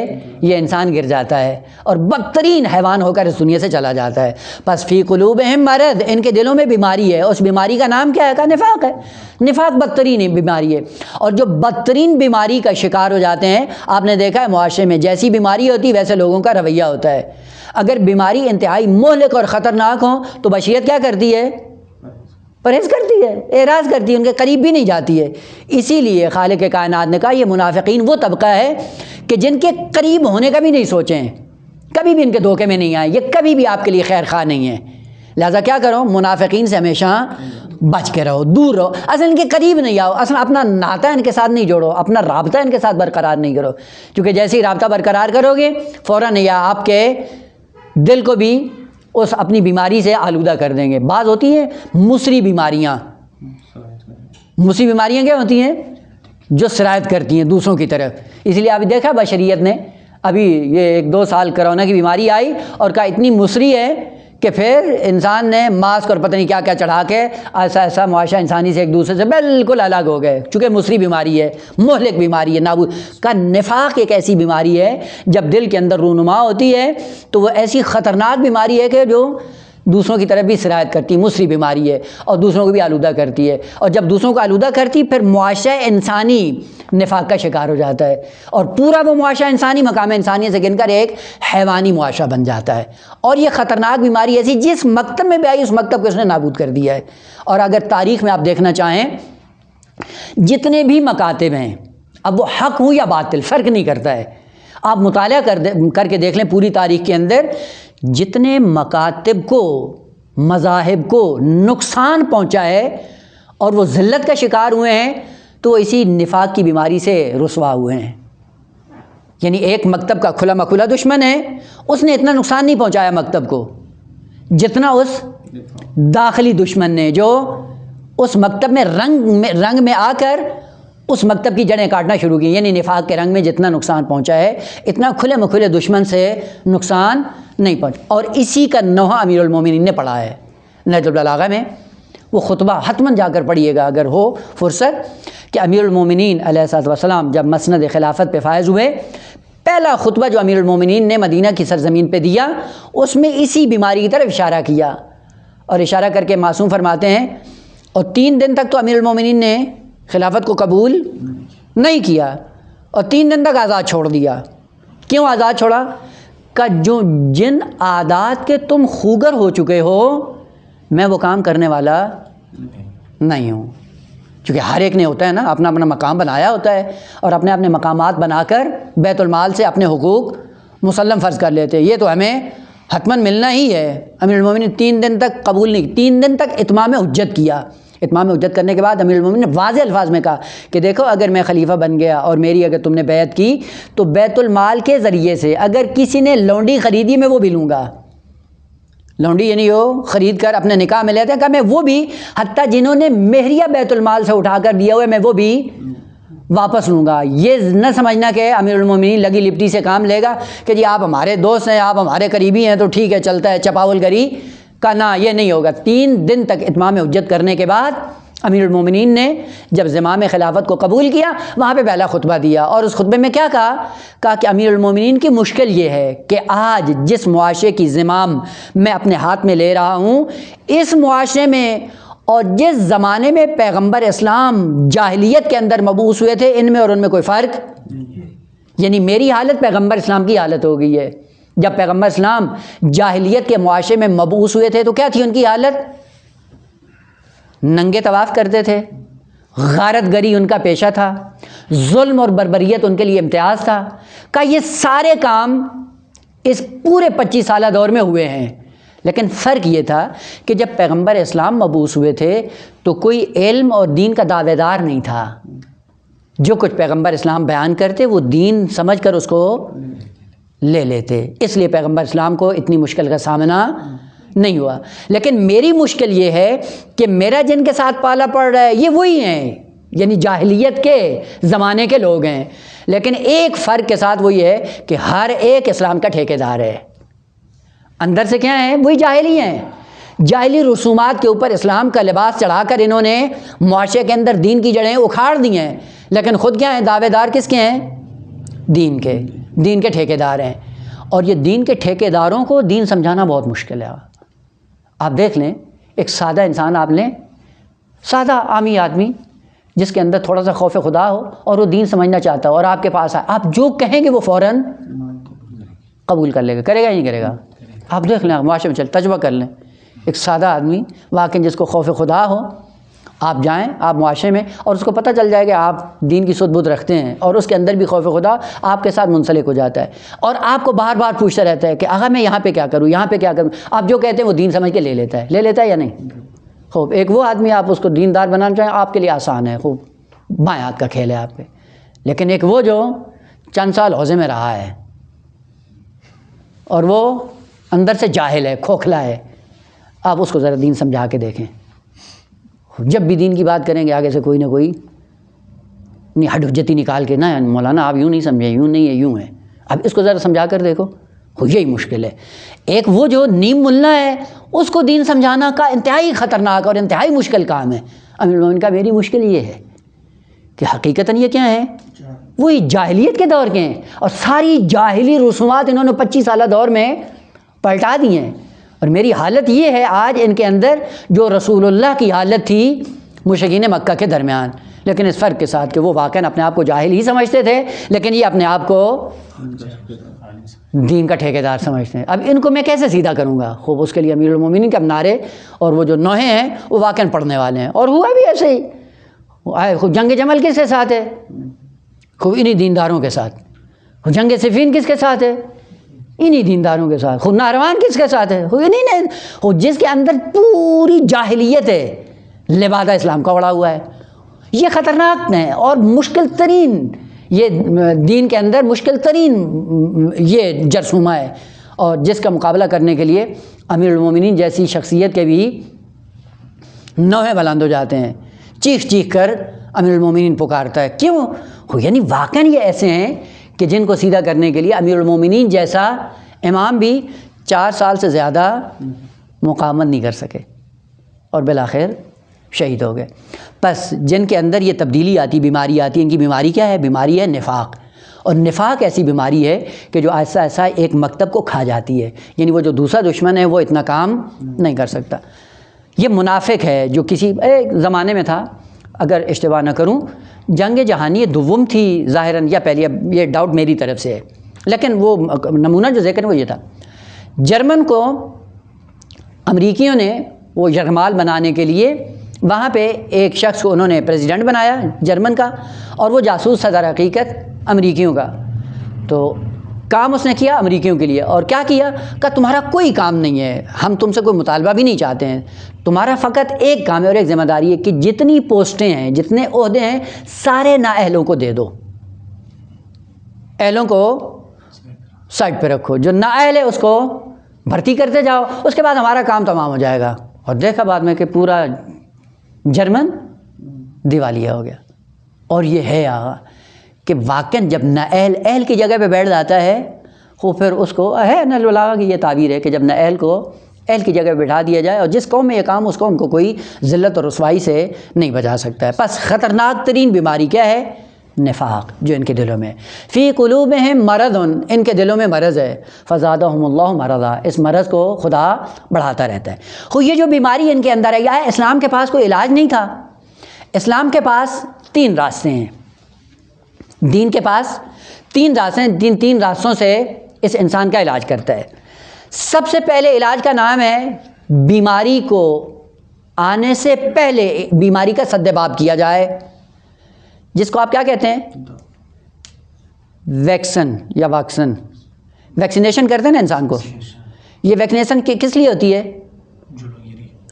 یہ انسان گر جاتا ہے اور بدترین حیوان ہو کر اس دنیا سے چلا جاتا ہے۔ پس فی قلوبہم مرض، ان کے دلوں میں بیماری ہے، اس بیماری کا نام کیا ہے؟ کہ نفاق ہے۔ نفاق بدترین بیماری ہے، اور جو بدترین بیماری کا شکار ہو جاتے ہیں، آپ نے دیکھا ہے معاشرے میں جیسی بیماری ہوتی ویسے لوگوں کا رویہ ہوتا ہے۔ اگر بیماری انتہائی مہلک اور خطرناک ہو تو بشریت کیا کرتی ہے؟ پرہیز کرتی ہے، اعراض کرتی ہے، ان کے قریب بھی نہیں جاتی ہے۔ اسی لیے خالق کائنات نے کہا یہ منافقین وہ طبقہ ہے کہ جن کے قریب ہونے کا بھی نہیں سوچیں، کبھی بھی ان کے دھوکے میں نہیں آئے، یہ کبھی بھی آپ کے لیے خیر خواہ نہیں ہے۔ لہٰذا کیا کرو؟ منافقین سے ہمیشہ بچ کے رہو، دور رہو، اصل ان کے قریب نہیں آؤ، اصل اپنا ناطہ ان کے ساتھ نہیں جوڑو، اپنا رابطہ ان کے ساتھ برقرار نہیں کرو، کیونکہ جیسے ہی رابطہ برقرار کرو گے فوراً یہ آپ کے دل کو بھی اس اپنی بیماری سے آلودہ کر دیں گے۔ بعض ہوتی ہیں مصری بیماریاں، مصری بیماریاں کیا ہوتی ہیں؟ جو سرایت کرتی ہیں دوسروں کی طرف۔ اس لیے ابھی دیکھا بشریت نے، ابھی یہ 1-2 سال کرونا کی بیماری آئی اور کہا اتنی مصری ہے کہ پھر انسان نے ماسک اور پتہ نہیں کیا کیا چڑھا کے ایسا معاشرہ انسانی سے ایک دوسرے سے بالکل الگ ہو گئے، چونکہ مصری بیماری ہے، مہلک بیماری ہے، نابود کا۔ نفاق ایک ایسی بیماری ہے جب دل کے اندر رونما ہوتی ہے تو وہ ایسی خطرناک بیماری ہے کہ جو دوسروں کی طرف بھی سرایت کرتی ہے، مصری بیماری ہے، اور دوسروں کو بھی آلودہ کرتی ہے، اور جب دوسروں کو آلودہ کرتی پھر معاشرہ انسانی نفاق کا شکار ہو جاتا ہے، اور پورا وہ معاشرہ انسانی مقام انسانیت سے گن کر ایک حیوانی معاشرہ بن جاتا ہے۔ اور یہ خطرناک بیماری ایسی جس مکتب میں بھی آئی اس مکتب کو اس نے نابود کر دیا ہے۔ اور اگر تاریخ میں آپ دیکھنا چاہیں جتنے بھی مکاتب ہیں، اب وہ حق ہوں یا باطل فرق نہیں کرتا ہے، آپ مطالعہ کر کے دیکھ لیں پوری تاریخ کے اندر جتنے مکاتب کو مذاہب کو نقصان پہنچا ہے اور وہ ذلت کا شکار ہوئے ہیں تو وہ اسی نفاق کی بیماری سے رسوا ہوئے ہیں۔ یعنی ایک مکتب کا کھلا مکھلا دشمن ہے، اس نے اتنا نقصان نہیں پہنچایا مکتب کو جتنا اس داخلی دشمن نے جو اس مکتب میں رنگ میں آ کر اس مکتب کی جڑیں کاٹنا شروع کی۔ یعنی نفاق کے رنگ میں جتنا نقصان پہنچا ہے اتنا کھلے مکھلے دشمن سے نقصان نہیں پہنچا۔ اور اسی کا نوحہ امیر المومنین نے پڑھا ہے نہج البلاغہ میں، وہ خطبہ حتماً جا کر پڑھیے گا اگر ہو فرصت، کہ امیر المومنین علیہ السلام جب مسند خلافت پہ فائز ہوئے پہلا خطبہ جو امیر المومنین نے مدینہ کی سرزمین پہ دیا اس میں اسی بیماری کی طرف اشارہ کیا، اور اشارہ کر کے معصوم فرماتے ہیں اور 3 دن تک تو امیر المومنین نے خلافت کو قبول نہیں کیا، اور 3 دن تک آزاد چھوڑ دیا۔ کیوں آزاد چھوڑا؟ کہ جو جن عادات کے تم خوگر ہو چکے ہو میں وہ کام کرنے والا نہیں ہوں، چونکہ ہر ایک نے ہوتا ہے نا اپنا اپنا مقام بنایا ہوتا ہے، اور اپنے اپنے مقامات بنا کر بیت المال سے اپنے حقوق مسلم فرض کر لیتے ہیں، یہ تو ہمیں حتماً ملنا ہی ہے۔ امیر المومنین 3 دن تک قبول نہیں، 3 دن تک اتمام حجت کیا۔ اتمام حجت کرنے کے بعد امیر المومنین نے واضح الفاظ میں کہا کہ دیکھو اگر میں خلیفہ بن گیا اور میری اگر تم نے بیعت کی تو بیت المال کے ذریعے سے اگر کسی نے لونڈی خریدی میں وہ بھی لوں گا۔ لونڈی یعنی وہ خرید کر اپنے نکاح میں لیتے ہیں، کہ میں وہ بھی، حتیٰ جنہوں نے مہریہ بیت المال سے اٹھا کر دیا ہوئے میں وہ بھی واپس لوں گا۔ یہ نہ سمجھنا کہ امیر المومنین لگی لپٹی سے کام لے گا کہ جی آپ ہمارے دوست ہیں، آپ ہمارے قریبی ہیں تو ٹھیک ہے چلتا ہے، چپاول گری کا، نہ یہ نہیں ہوگا۔ 3 دن تک اتمام حجت کرنے کے بعد امیر المومنین نے جب زمام خلافت کو قبول کیا وہاں پہ پہلا خطبہ دیا، اور اس خطبے میں کیا کہا کہ امیر المومنین کی مشکل یہ ہے کہ آج جس معاشرے کی زمام میں اپنے ہاتھ میں لے رہا ہوں، اس معاشرے میں اور جس زمانے میں پیغمبر اسلام جاہلیت کے اندر مبعوث ہوئے تھے ان میں اور ان میں کوئی فرق، یعنی میری حالت پیغمبر اسلام کی حالت ہو گئی ہے۔ جب پیغمبر اسلام جاہلیت کے معاشرے میں مبعوث ہوئے تھے تو کیا تھی ان کی حالت؟ ننگے طواف کرتے تھے، غارت گری ان کا پیشہ تھا، ظلم اور بربریت ان کے لیے امتیاز تھا۔ کہ یہ سارے کام اس پورے 25 سالہ دور میں ہوئے ہیں، لیکن فرق یہ تھا کہ جب پیغمبر اسلام مبعوث ہوئے تھے تو کوئی علم اور دین کا دعوے دار نہیں تھا۔ جو کچھ پیغمبر اسلام بیان کرتے وہ دین سمجھ کر اس کو لے لیتے، اس لیے پیغمبر اسلام کو اتنی مشکل کا سامنا نہیں ہوا۔ لیکن میری مشکل یہ ہے کہ میرا جن کے ساتھ پالا پڑ رہا ہے یہ وہی ہیں، یعنی جاہلیت کے زمانے کے لوگ ہیں، لیکن ایک فرق کے ساتھ وہ یہ ہے کہ ہر ایک اسلام کا ٹھیکیدار ہے۔ اندر سے کیا ہیں؟ وہی جاہلی ہیں، جاہلی رسومات کے اوپر اسلام کا لباس چڑھا کر انہوں نے معاشرے کے اندر دین کی جڑیں اکھاڑ دی ہیں، لیکن خود کیا ہیں؟ دعوے دار کس کے ہیں؟ دین کے، دین کے ٹھیکیدار ہیں۔ اور یہ دین کے ٹھیکیداروں کو دین سمجھانا بہت مشکل ہے۔ آپ دیکھ لیں ایک سادہ انسان آپ لیں، سادہ عامی آدمی جس کے اندر تھوڑا سا خوف خدا ہو اور وہ دین سمجھنا چاہتا ہو اور آپ کے پاس آئے، آپ جو کہیں گے وہ فوراً قبول کر لے گا، کرے گا یا نہیں کرے گا؟ آپ دیکھ لیں، معاشرے میں تجربہ کر لیں، ایک سادہ آدمی واقعی جس کو خوف خدا ہو، آپ جائیں آپ معاشرے میں اور اس کو پتہ چل جائے کہ آپ دین کی سد بد رکھتے ہیں اور اس کے اندر بھی خوف خدا آپ کے ساتھ منسلک ہو جاتا ہے، اور آپ کو بار بار پوچھتا رہتا ہے کہ آغا میں یہاں پہ کیا کروں، یہاں پہ کیا کروں، آپ جو کہتے ہیں وہ دین سمجھ کے لے لیتا ہے یا نہیں؟ خوب ایک وہ آدمی آپ اس کو دیندار بنانا چاہیں آپ کے لیے آسان ہے، خوب بائیں ہاتھ کا کھیل ہے آپ پہ، لیکن ایک وہ جو چند سال حوضے میں رہا ہے اور وہ اندر سے جاہل ہے، کھوکھلا ہے، آپ اس کو ذرا دین سمجھا کے دیکھیں۔ جب بھی دین کی بات کریں گے آگے سے کوئی نہ کوئی ہڈ حجتی نکال کے، نہ مولانا آپ یوں نہیں سمجھے، یوں نہیں ہے، یوں ہے، اب اس کو ذرا سمجھا کر دیکھو، یہی مشکل ہے۔ ایک وہ جو نیم ملا ہے اس کو دین سمجھانا کا انتہائی خطرناک اور انتہائی مشکل کام ہے۔ امیر المومنین کا میری مشکل یہ ہے کہ حقیقتاً یہ کیا ہیں؟ وہی جاہلیت کے دور کے ہیں، اور ساری جاہلی رسومات انہوں نے 25 سالہ دور میں پلٹا دی ہیں، اور میری حالت یہ ہے آج ان کے اندر جو رسول اللہ کی حالت تھی مشرکین مکہ کے درمیان، لیکن اس فرق کے ساتھ کہ وہ واقعاً اپنے آپ کو جاہل ہی سمجھتے تھے، لیکن یہ اپنے آپ کو دین کا ٹھیکیدار سمجھتے ہیں۔ اب ان کو میں کیسے سیدھا کروں گا؟ خوب اس کے لیے امیر المومنین کے نعرے اور وہ جو نوحے ہیں وہ واقعاً پڑھنے والے ہیں، اور ہوا بھی ایسے ہی۔ خوب جنگ جمل کس کے ساتھ ہے؟ خوب انہی دینداروں کے ساتھ۔ جنگ صفین کس کے ساتھ ہے؟ انہی دینداروں کے ساتھ۔ خود نہروان کس کے ساتھ ہے؟ انہی نے، جس کے اندر پوری جاہلیت ہے، لبادہ اسلام کا اڑا ہوا ہے۔ یہ خطرناک ہے اور مشکل ترین، یہ دین کے اندر مشکل ترین یہ جرثومہ ہے، اور جس کا مقابلہ کرنے کے لیے امیر المومنین جیسی شخصیت کے بھی نوحے بلند ہو جاتے ہیں، چیخ چیخ کر امیر المومنین پکارتا ہے۔ کیوں؟ یعنی واقعاً یہ ایسے ہیں کہ جن کو سیدھا کرنے کے لیے امیر المومنین جیسا امام بھی 4 سال سے زیادہ مقاومت نہیں کر سکے اور بالآخر شہید ہو گئے۔ بس جن کے اندر یہ تبدیلی آتی، بیماری آتی، ان کی بیماری کیا ہے؟ بیماری ہے نفاق، اور نفاق ایسی بیماری ہے کہ جو ایسا ایسا ایک مکتب کو کھا جاتی ہے، یعنی وہ جو دوسرا دشمن ہے وہ اتنا کام نہیں کر سکتا۔ یہ منافق ہے جو کسی ایک زمانے میں تھا، اگر اشتباہ نہ کروں جنگ جہانی دوم تھی ظاہراً یا پہلی، اب یہ ڈاؤٹ میری طرف سے ہے، لیکن وہ نمونہ جو ذکر ہے وہ یہ تھا، جرمن کو امریکیوں نے وہ یرغمال بنانے کے لیے وہاں پہ ایک شخص کو انہوں نے پریزیڈنٹ بنایا جرمن کا، اور وہ جاسوس تھا در حقیقت امریکیوں کا۔ تو کام اس نے کیا امریکیوں کے لیے، اور کیا کیا کہ تمہارا کوئی کام نہیں ہے، ہم تم سے کوئی مطالبہ بھی نہیں چاہتے ہیں، تمہارا فقط ایک کام ہے اور ایک ذمہ داری ہے کہ جتنی پوسٹیں ہیں، جتنے عہدے ہیں، سارے نااہلوں کو دے دو، اہلوں کو سائڈ پہ رکھو، جو نااہل ہے اس کو بھرتی کرتے جاؤ، اس کے بعد ہمارا کام تمام ہو جائے گا۔ اور دیکھا بعد میں کہ پورا جرمن دیوالیہ ہو گیا۔ اور یہ ہے آغا کہ واقعاً جب نااہل اہل کی جگہ پہ بیٹھ جاتا ہے، وہ پھر اس کو ہے نل البلاغہ کی یہ تعبیر ہے کہ جب نااہل کو اہل کی جگہ پہ بٹھا دیا جائے، اور جس قوم میں یہ کام اس قوم کو کوئی ذلت اور رسوائی سے نہیں بچا سکتا ہے۔ پس خطرناک ترین بیماری کیا ہے؟ نفاق، جو ان کے دلوں میں فی قلوبہم مرض، ان کے دلوں میں مرض ہے، فزادہم اللہ مرضا، اس مرض کو خدا بڑھاتا رہتا ہے۔ خود یہ جو بیماری ان کے اندر ہے، یا اسلام کے پاس کوئی علاج نہیں تھا؟ اسلام کے پاس 3 راستے ہیں، دین کے پاس 3 راستے ہیں، تین راستوں سے اس انسان کا علاج کرتا ہے۔ سب سے پہلے علاج کا نام ہے بیماری کو آنے سے پہلے بیماری کا سدباب کیا جائے، جس کو آپ کیا کہتے ہیں؟ ویکسن یا واکسن، ویکسینیشن کرتے ہیں نا انسان کو۔ یہ ویکسینیشن کس لیے ہوتی ہے؟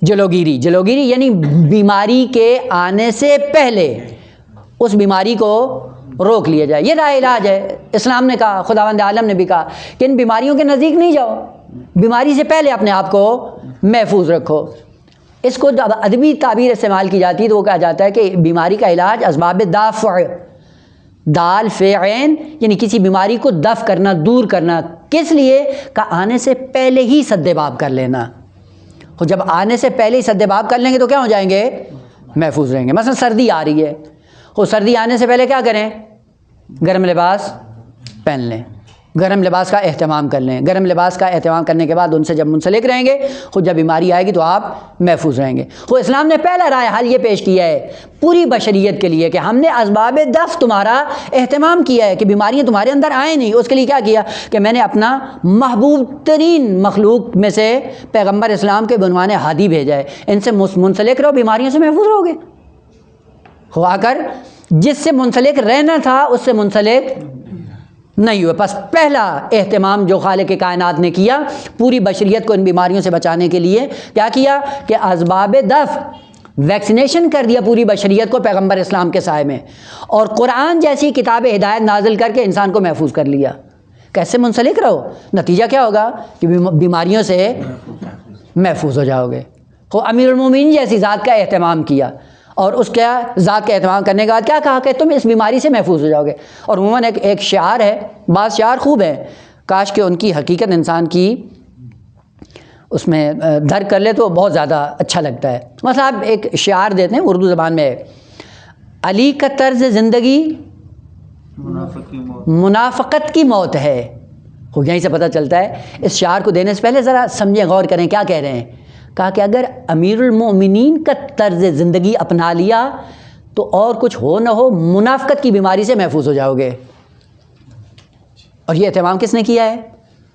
جلوگیری، یعنی بیماری کے آنے سے پہلے اس بیماری کو روک لیا جائے۔ یہ راہ علاج ہے۔ اسلام نے کہا، خداوند عالم نے بھی کہا کہ ان بیماریوں کے نزدیک نہیں جاؤ، بیماری سے پہلے اپنے آپ کو محفوظ رکھو۔ اس کو جب ادبی تعبیر استعمال کی جاتی ہے تو وہ کہا جاتا ہے کہ بیماری کا علاج اسباب دافع، دال فے عین، یعنی کسی بیماری کو دفع کرنا، دور کرنا، کس لیے؟ کہ آنے سے پہلے ہی سدباب کر لینا۔ اور جب آنے سے پہلے ہی سدباب کر لیں گے تو کیا ہو جائیں گے؟ محفوظ رہیں گے۔ مثلا سردی آ رہی ہے، وہ سردی آنے سے پہلے کیا کریں؟ گرم لباس پہن لیں، گرم لباس کا اہتمام کر لیں، گرم لباس کا اہتمام کرنے کے بعد ان سے جب منسلک رہیں گے، خود جب بیماری آئے گی تو آپ محفوظ رہیں گے۔ خود اسلام نے پہلا رائے حل یہ پیش کیا ہے پوری بشریت کے لیے کہ ہم نے اسباب دفع تمہارا اہتمام کیا ہے کہ بیماریاں تمہارے اندر آئیں نہیں۔ اس کے لیے کیا کیا کہ میں نے اپنا محبوب ترین مخلوق میں سے پیغمبر اسلام کے بعنوان ہادی بھیجا ہے، ان سے منسلک رہو، بیماریوں سے محفوظ رہو گے۔ ہوا کر جس سے منسلک رہنا تھا اس سے منسلک نہیں ہوئے۔ پس پہلا اہتمام جو خالق کائنات نے کیا پوری بشریت کو ان بیماریوں سے بچانے کے لیے کیا کیا کہ اسباب دفع ویکسینیشن کر دیا پوری بشریت کو پیغمبر اسلام کے سائے میں، اور قرآن جیسی کتاب ہدایت نازل کر کے انسان کو محفوظ کر لیا۔ کیسے منسلک رہو؟ نتیجہ کیا ہوگا کہ بیماریوں سے محفوظ ہو جاؤ گے۔ امیر المومنین جیسی ذات کا اہتمام کیا، اور اس کے ذات کا اہتمام کرنے کے بعد کیا کہا کہ تم اس بیماری سے محفوظ ہو جاؤ گے۔ اور عموماً ایک شعار ہے، بعض شعار خوب ہیں، کاش کہ ان کی حقیقت انسان کی اس میں درک کر لے تو بہت زیادہ اچھا لگتا ہے۔ مثلا آپ ایک شعار دیتے ہیں اردو زبان میں، علی کا طرز زندگی منافقت کی موت ہے۔ یہیں سے پتہ چلتا ہے، اس شعار کو دینے سے پہلے ذرا سمجھیں، غور کریں کیا کہہ رہے ہیں۔ کہا کہ اگر امیر المومنین کا طرز زندگی اپنا لیا تو اور کچھ ہو نہ ہو منافقت کی بیماری سے محفوظ ہو جاؤ گے۔ اور یہ اہتمام کس نے کیا ہے؟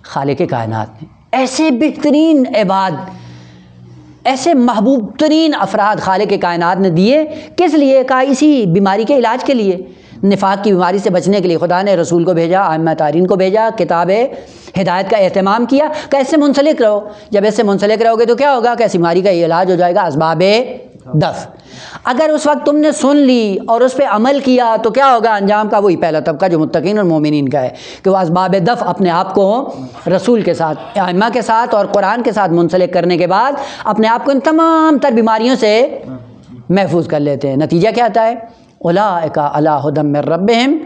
خالق کائنات نے۔ ایسے بہترین عباد، ایسے محبوب ترین افراد خالق کائنات نے دیے، کس لیے؟ کہا اسی بیماری کے علاج کے لیے، نفاق کی بیماری سے بچنے کے لیے خدا نے رسول کو بھیجا، ائمہ طاہرین کو بھیجا، کتاب ہدایت کا اہتمام کیا کہ اس سے منسلک رہو۔ جب اس سے منسلک رہو گے تو کیا ہوگا کہ اس بیماری کا یہ علاج ہو جائے گا اسباب دفع۔ اگر اس وقت تم نے سن لی اور اس پہ عمل کیا تو کیا ہوگا انجام کا؟ وہی پہلا طبقہ جو متقین اور مومنین کا ہے کہ وہ اسباب دفع اپنے آپ کو رسول کے ساتھ، ائمہ کے ساتھ اور قرآن کے ساتھ منسلک کرنے کے بعد اپنے آپ کو ان تمام تر بیماریوں سے محفوظ کر لیتے ہیں۔ نتیجہ کیا آتا ہے؟ اولئک علی ھدی من ربہم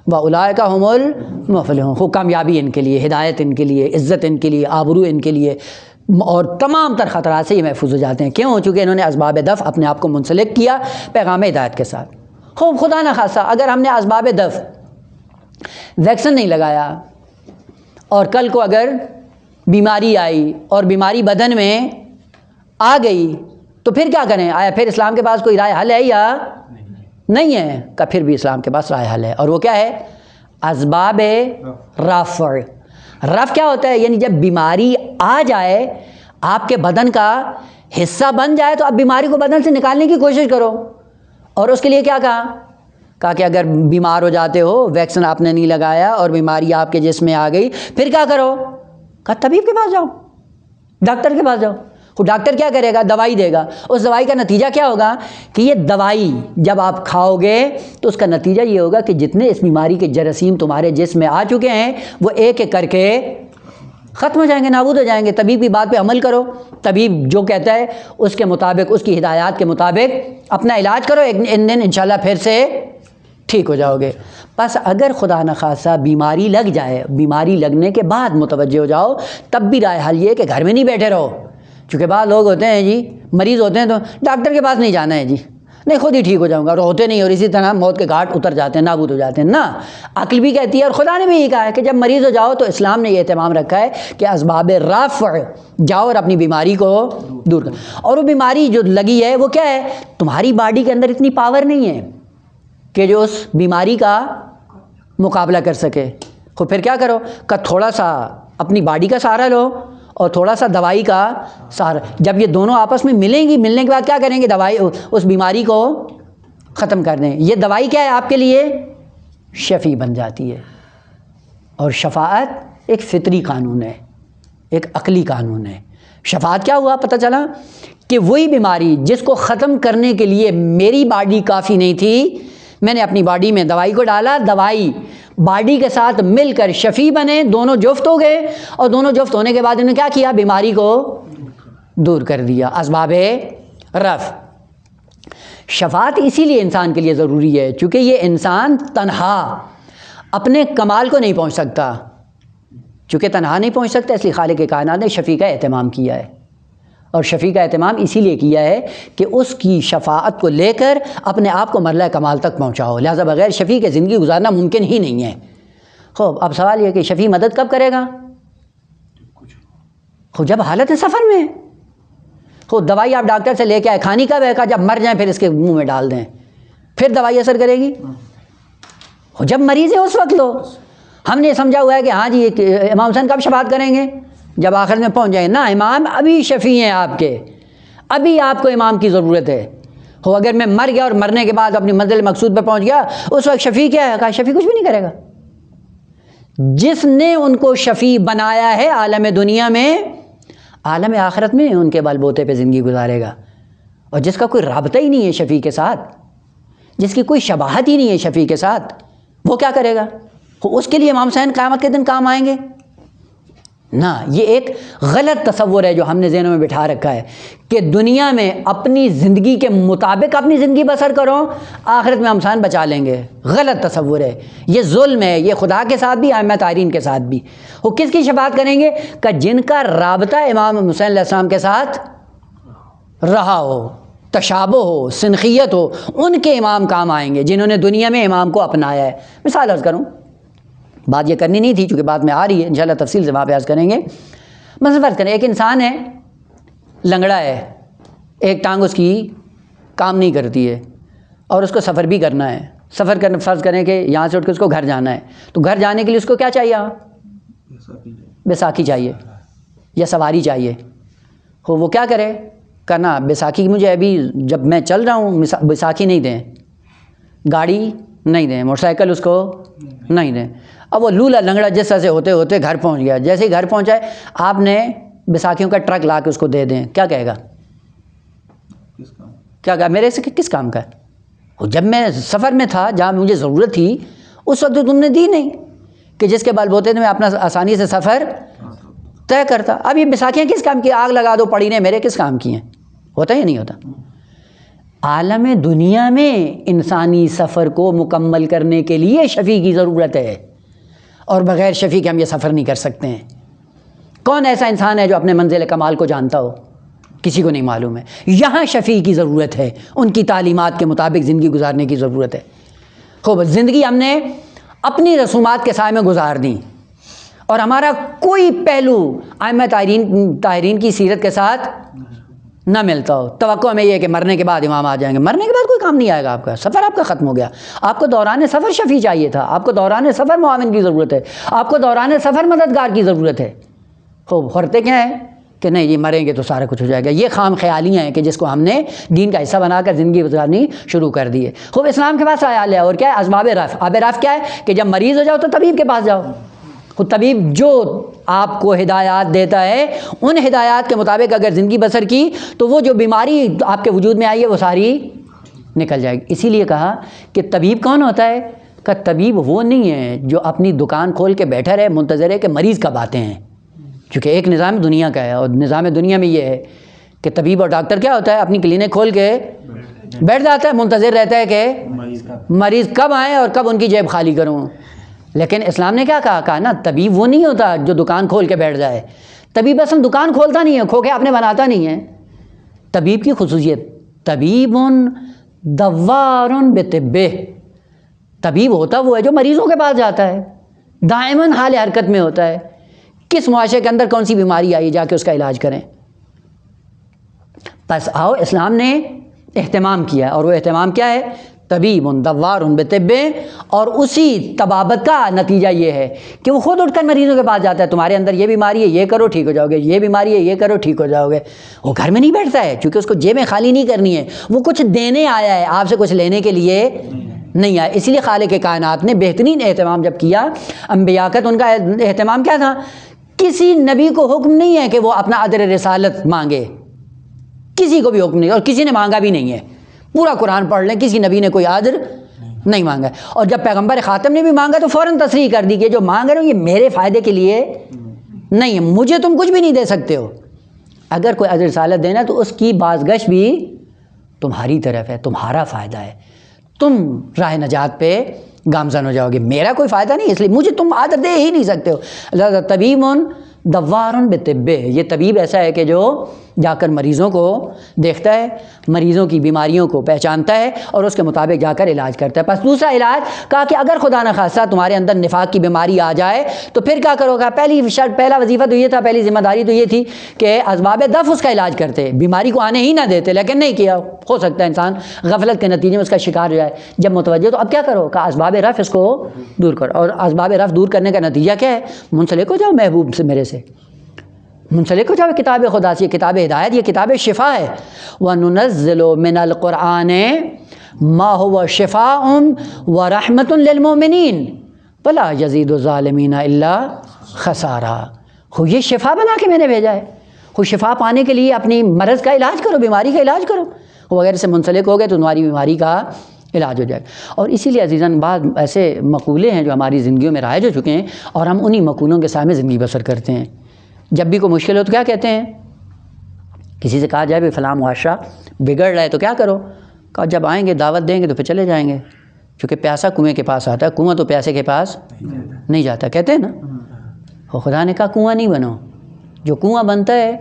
واولئک ھم المفلحون۔ خوب کامیابی ان کے لیے، ہدایت ان کے لیے، عزت ان کے لیے، آبرو ان کے لیے، اور تمام تر خطرات سے یہ محفوظ ہو جاتے ہیں۔ کیوں؟ چونکہ انہوں نے اسباب دفع اپنے آپ کو منسلک کیا پیغام ہدایت کے ساتھ۔ خوب خدا نخواستہ اگر ہم نے اسباب دفع ویکسین نہیں لگایا اور کل کو اگر بیماری آئی اور بیماری بدن میں آ گئی تو پھر کیا کریں؟ آیا پھر اسلام کے پاس کوئی رائے حل ہے یا نہیں ہے؟ کہ پھر بھی اسلام کے پاس رائے حل ہے، اور وہ کیا ہے؟ اسباب رفع۔ رفع کیا ہوتا ہے؟ یعنی جب بیماری آ جائے، آپ کے بدن کا حصہ بن جائے، تو آپ بیماری کو بدن سے نکالنے کی کوشش کرو۔ اور اس کے لیے کیا کہا کہ اگر بیمار ہو جاتے ہو، ویکسین آپ نے نہیں لگایا اور بیماری آپ کے جسم میں آ گئی، پھر کیا کرو؟ کہا طبیب کے پاس جاؤ، ڈاکٹر کے پاس جاؤ۔ وہ ڈاکٹر کیا کرے گا؟ دوائی دے گا۔ اس دوائی کا نتیجہ کیا ہوگا کہ یہ دوائی جب آپ کھاؤ گے تو اس کا نتیجہ یہ ہوگا کہ جتنے اس بیماری کے جراثیم تمہارے جسم میں آ چکے ہیں وہ ایک ایک کر کے ختم ہو جائیں گے، نابود ہو جائیں گے۔ طبیب کی بات پہ عمل کرو، طبیب جو کہتا ہے اس کے مطابق، اس کی ہدایات کے مطابق اپنا علاج کرو، ایک دن انشاءاللہ پھر سے ٹھیک ہو جاؤ گے۔ بس اگر خدا نخواستہ بیماری لگ جائے، بیماری لگنے کے بعد متوجہ ہو جاؤ، تب بھی رائے حل یہ کہ گھر میں نہیں بیٹھے رہو۔ چونکہ بعض لوگ ہوتے ہیں جی، مریض ہوتے ہیں تو ڈاکٹر کے پاس نہیں جانا ہے جی، نہیں خود ہی ٹھیک ہو جاؤں گا، اور ہوتے نہیں، اور اسی طرح موت کے گھاٹ اتر جاتے ہیں، نابود ہو جاتے ہیں۔ نہ، عقل بھی کہتی ہے اور خدا نے بھی یہ کہا ہے کہ جب مریض ہو جاؤ تو اسلام نے یہ اہتمام رکھا ہے کہ اسباب رفع جاؤ اور اپنی بیماری کو دور کرو۔ اور وہ بیماری جو لگی ہے وہ کیا ہے؟ تمہاری باڈی کے اندر اتنی پاور نہیں ہے کہ جو اس بیماری کا مقابلہ کر سکے۔ تو پھر کیا کرو کہ تھوڑا سا اپنی باڈی کا سہارا لو اور تھوڑا سا دوائی کا سہارا۔ جب یہ دونوں آپس میں ملیں گی، ملنے کے بعد کیا کریں گے؟ دوائی اس بیماری کو ختم کر دیں۔ یہ دوائی کیا ہے آپ کے لیے؟ شفیع بن جاتی ہے۔ اور شفاعت ایک فطری قانون ہے، ایک عقلی قانون ہے۔ شفاعت کیا ہوا؟ پتہ چلا کہ وہی بیماری جس کو ختم کرنے کے لیے میری باڈی کافی نہیں تھی، میں نے اپنی باڈی میں دوائی کو ڈالا، دوائی باڈی کے ساتھ مل کر شفیع بنے، دونوں جفت ہو گئے، اور دونوں جفت ہونے کے بعد انہوں نے کیا کیا؟ بیماری کو دور کر دیا۔ اسباب رفع۔ شفاعت اسی لیے انسان کے لیے ضروری ہے چونکہ یہ انسان تنہا اپنے کمال کو نہیں پہنچ سکتا۔ چونکہ تنہا نہیں پہنچ سکتا، اس لیے خالق کائنات نے شفیع کا اہتمام کیا ہے، اور شفیع کا اہتمام اسی لیے کیا ہے کہ اس کی شفاعت کو لے کر اپنے آپ کو مرحلہ کمال تک پہنچاؤ۔ لہذا بغیر شفیع کے زندگی گزارنا ممکن ہی نہیں ہے۔ خوب اب سوال یہ کہ شفیع مدد کب کرے گا؟ خوب جب حالت سفر میں۔ خوب دوائی آپ ڈاکٹر سے لے کے آئے، کھانی کب ہے؟ کہ جب مر جائیں پھر اس کے منہ میں ڈال دیں، پھر دوائی اثر کرے گی؟ جب مریض ہے اس وقت لو۔ ہم نے سمجھا ہوا ہے کہ ہاں جی امام حسین کب شفاعت کریں گے؟ جب آخر میں پہنچ جائیں۔ نہ، امام ابھی شفیع ہیں آپ کے، ابھی آپ کو امام کی ضرورت ہے۔ ہو اگر میں مر گیا اور مرنے کے بعد اپنی منزل مقصود پہ پہنچ گیا، اس وقت شفیع کیا ہے؟ کہا شفیع کچھ بھی نہیں کرے گا۔ جس نے ان کو شفیع بنایا ہے عالم دنیا میں، عالم آخرت میں ان کے بل بوتے پہ زندگی گزارے گا۔ اور جس کا کوئی رابطہ ہی نہیں ہے شفیع کے ساتھ، جس کی کوئی شباہت ہی نہیں ہے شفیع کے ساتھ، وہ کیا کرے گا؟ اس کے لیے امام حسین قیامت کے دن کام آئیں گے؟ نہ، یہ ایک غلط تصور ہے جو ہم نے ذہنوں میں بٹھا رکھا ہے کہ دنیا میں اپنی زندگی کے مطابق اپنی زندگی بسر کرو، آخرت میں ہم حسین بچا لیں گے۔ غلط تصور ہے، یہ ظلم ہے، یہ خدا کے ساتھ بھی، ائمہ طاہرین کے ساتھ بھی۔ وہ کس کی شفاعت کریں گے؟ کہ جن کا رابطہ امام حسین علیہ السلام کے ساتھ رہا ہو، تشابہ ہو، سنخیت ہو، ان کے امام کام آئیں گے، جنہوں نے دنیا میں امام کو اپنایا ہے۔ مثال عرض کروں، بات یہ کرنی نہیں تھی چونکہ بعد میں آ رہی ہے، انشاءاللہ تفصیل سے وہاں پہ عرض کریں گے۔ مثلا فرض کریں ایک انسان ہے، لنگڑا ہے، ایک ٹانگ اس کی کام نہیں کرتی ہے اور اس کو سفر بھی کرنا ہے۔ سفر کرنا، فرض کریں کہ یہاں سے اٹھ کے اس کو گھر جانا ہے، تو گھر جانے کے لیے اس کو کیا چاہیے؟ بیساکھی چاہیے یا سواری چاہیے۔ وہ کیا کرے؟ کرنا بیساکھی مجھے ابھی جب میں چل رہا ہوں بیساکھی نہیں دیں، گاڑی نہیں دیں، موٹر سائیکل اس کو نہیں دیں۔ اب وہ لولا لنگڑا جس طرح سے ہوتے ہوتے گھر پہنچ گیا، جیسے ہی گھر پہنچا ہے آپ نے بیساکھیوں کا ٹرک لا کے اس کو دے دیں، کیا کہے گا؟ کیا کہا؟ میرے سے کس کام کا ہے؟ جب میں سفر میں تھا جہاں مجھے ضرورت تھی اس وقت تو تم نے دی نہیں، کہ جس کے بل بوتے میں اپنا آسانی سے سفر طے کرتا۔ اب یہ بیساکھیاں کس کام کی؟ آگ لگا دو پڑی نے، میرے کس کام کی ہیں؟ ہوتا یا نہیں ہوتا؟ عالم دنیا میں انسانی سفر کو مکمل کرنے کے لیے شفیع کی ضرورت ہے، اور بغیر شفیع کے ہم یہ سفر نہیں کر سکتے ہیں۔ کون ایسا انسان ہے جو اپنے منزل کمال کو جانتا ہو؟ کسی کو نہیں معلوم ہے۔ یہاں شفیع کی ضرورت ہے، ان کی تعلیمات کے مطابق زندگی گزارنے کی ضرورت ہے۔ خوب زندگی ہم نے اپنی رسومات کے سائے میں گزار دیں، اور ہمارا کوئی پہلو ائمہ طاہرین کی سیرت کے ساتھ نہ ملتا ہو۔ توقع ہمیں یہ ہے کہ مرنے کے بعد امام آ جائیں گے، مرنے کے بعد کوئی کام نہیں آئے گا، آپ کا سفر آپ کا ختم ہو گیا۔ آپ کو دوران سفر شفیع چاہیے تھا، آپ کو دوران سفر معاون کی ضرورت ہے، آپ کو دوران سفر مددگار کی ضرورت ہے۔ خوب ہوتے کیا ہے کہ نہیں جی مریں گے تو سارا کچھ ہو جائے گا۔ یہ خام خیالیاں ہیں کہ جس کو ہم نے دین کا حصہ بنا کر زندگی گزارنی شروع کر دی ہے۔ خوب اسلام کے پاس آیا ہے، اور کیا ہے؟ اسباب رفع۔ رفع کیا ہے کہ جب مریض ہو جاؤ تو طبیب کے پاس جاؤ۔ خود طبیب جو آپ کو ہدایات دیتا ہے، ان ہدایات کے مطابق اگر زندگی بسر کی تو وہ جو بیماری آپ کے وجود میں آئی ہے وہ ساری نکل جائے گی۔ اسی لیے کہا کہ طبیب کون ہوتا ہے؟ کہ طبیب وہ نہیں ہے جو اپنی دکان کھول کے بیٹھا رہے منتظر ہے کہ مریض کب آتے ہیں، چونکہ ایک نظام دنیا کا ہے، اور نظام دنیا میں یہ ہے کہ طبیب اور ڈاکٹر کیا ہوتا ہے؟ اپنی کلینک کھول کے بیٹھ جاتا ہے، منتظر رہتا ہے کہ مریض کب آئیں اور کب ان کی جیب خالی کروں۔ لیکن اسلام نے کیا کہا نا، طبیب وہ نہیں ہوتا جو دکان کھول کے بیٹھ جائے۔ طبیب اصل دکان کھولتا نہیں ہے، کھو کے آپ نے بناتا نہیں ہے۔ طبیب کی خصوصیت طبیب دوار بطبہ، طبیب ہوتا وہ ہے جو مریضوں کے پاس جاتا ہے، دائماً حال حرکت میں ہوتا ہے، کس معاشرے کے اندر کون سی بیماری آئی جا کے اس کا علاج کریں۔ بس آؤ اسلام نے اہتمام کیا، اور وہ اہتمام کیا ہے؟ طبیب دوار بطبہ، اور اسی طبابت کا نتیجہ یہ ہے کہ وہ خود اٹھ کر مریضوں کے پاس جاتا ہے، تمہارے اندر یہ بیماری ہے، یہ کرو ٹھیک ہو جاؤ گے، یہ بیماری ہے، یہ کرو ٹھیک ہو جاؤ گے۔ وہ گھر میں نہیں بیٹھتا ہے، کیونکہ اس کو جیبیں خالی نہیں کرنی ہے، وہ کچھ دینے آیا ہے، آپ سے کچھ لینے کے لیے نہیں آیا۔ اسی لیے خالق کائنات نے بہترین اہتمام جب کیا انبیاء کا، تو ان کا اہتمام کیا تھا؟ کسی نبی کو حکم نہیں ہے کہ وہ اپنا اجر رسالت مانگے، کسی کو بھی حکم نہیں، اور کسی نے مانگا بھی نہیں ہے۔ پورا قرآن پڑھ لیں، کسی نبی نے کوئی اجر نہیں مانگا، اور جب پیغمبر خاتم نے بھی مانگا تو فوراً تصریح کر دی کہ جو مانگ رہے ہو یہ میرے فائدے کے لیے نہیں ہے، مجھے تم کچھ بھی نہیں دے سکتے ہو۔ اگر کوئی اجر رسالت دینا تو اس کی بازگشت بھی تمہاری طرف ہے، تمہارا فائدہ ہے، تم راہ نجات پہ گامزن ہو جاؤ گے، میرا کوئی فائدہ نہیں، اس لیے مجھے تم اجر دے ہی نہیں سکتے ہو۔ لہٰذا طبیب دوار بطبہ، یہ طبیب ایسا ہے کہ جو جا کر مریضوں کو دیکھتا ہے، مریضوں کی بیماریوں کو پہچانتا ہے اور اس کے مطابق جا کر علاج کرتا ہے۔ پس دوسرا علاج کہا کہ اگر خدا نخواستہ تمہارے اندر نفاق کی بیماری آ جائے تو پھر کیا کرو گا؟ پہلی شرط، پہلا وظیفہ تو یہ تھا، پہلی ذمہ داری تو یہ تھی کہ اسباب دفع اس کا علاج کرتے، بیماری کو آنے ہی نہ دیتے، لیکن نہیں کیا۔ ہو سکتا ہے انسان غفلت کے نتیجے میں اس کا شکار ہو جائے، جب متوجہ تو اب کیا کرو؟ کہ اسباب رفع اس کو دور کرو، اور اسباب رفع دور کرنے کا نتیجہ کیا ہے؟ منسلک ہو جاؤ محبوب سے، میرے سے منسلک ہو جاؤ کتاب خدا سے، یہ کتاب ہدایت، یہ کتاب شفا ہے۔ وَنُنَزِّلُ مِنَ الْقُرْآنِ مَا هُوَ شِفَاءٌ وَرَحْمَةٌ لِّلْمُؤْمِنِينَ وَلَا يَزِيدُ الظَّالِمِينَ إِلَّا خَسَارًا۔ یہ شفا بنا کے میں نے بھیجا ہے، وہ شفا پانے کے لیے اپنی مرض کا علاج کرو، بیماری کا علاج کرو، وغیرہ سے منسلک ہو گئے تو تمہاری بیماری کا علاج ہو جائے گا۔ اور اسی لیے عزیزان بعض ایسے مقولے ہیں جو ہماری زندگیوں میں رائج ہو چکے ہیں، اور ہم انہی مقولوں کے سائے میں زندگی بسر کرتے ہیں۔ جب بھی کوئی مشکل ہو تو کیا کہتے ہیں؟ کسی سے کہا جائے بھی فلاں معاشرہ بگڑ رہا ہے تو کیا کرو؟ کہا جب آئیں گے دعوت دیں گے تو پھر چلے جائیں گے، چونکہ پیاسا کنویں کے پاس آتا ہے، کنواں تو پیاسے کے پاس نہیں جاتا، کہتے ہیں نا۔ اور خدا نے کہا کنواں نہیں بنو، جو کنواں بنتا ہے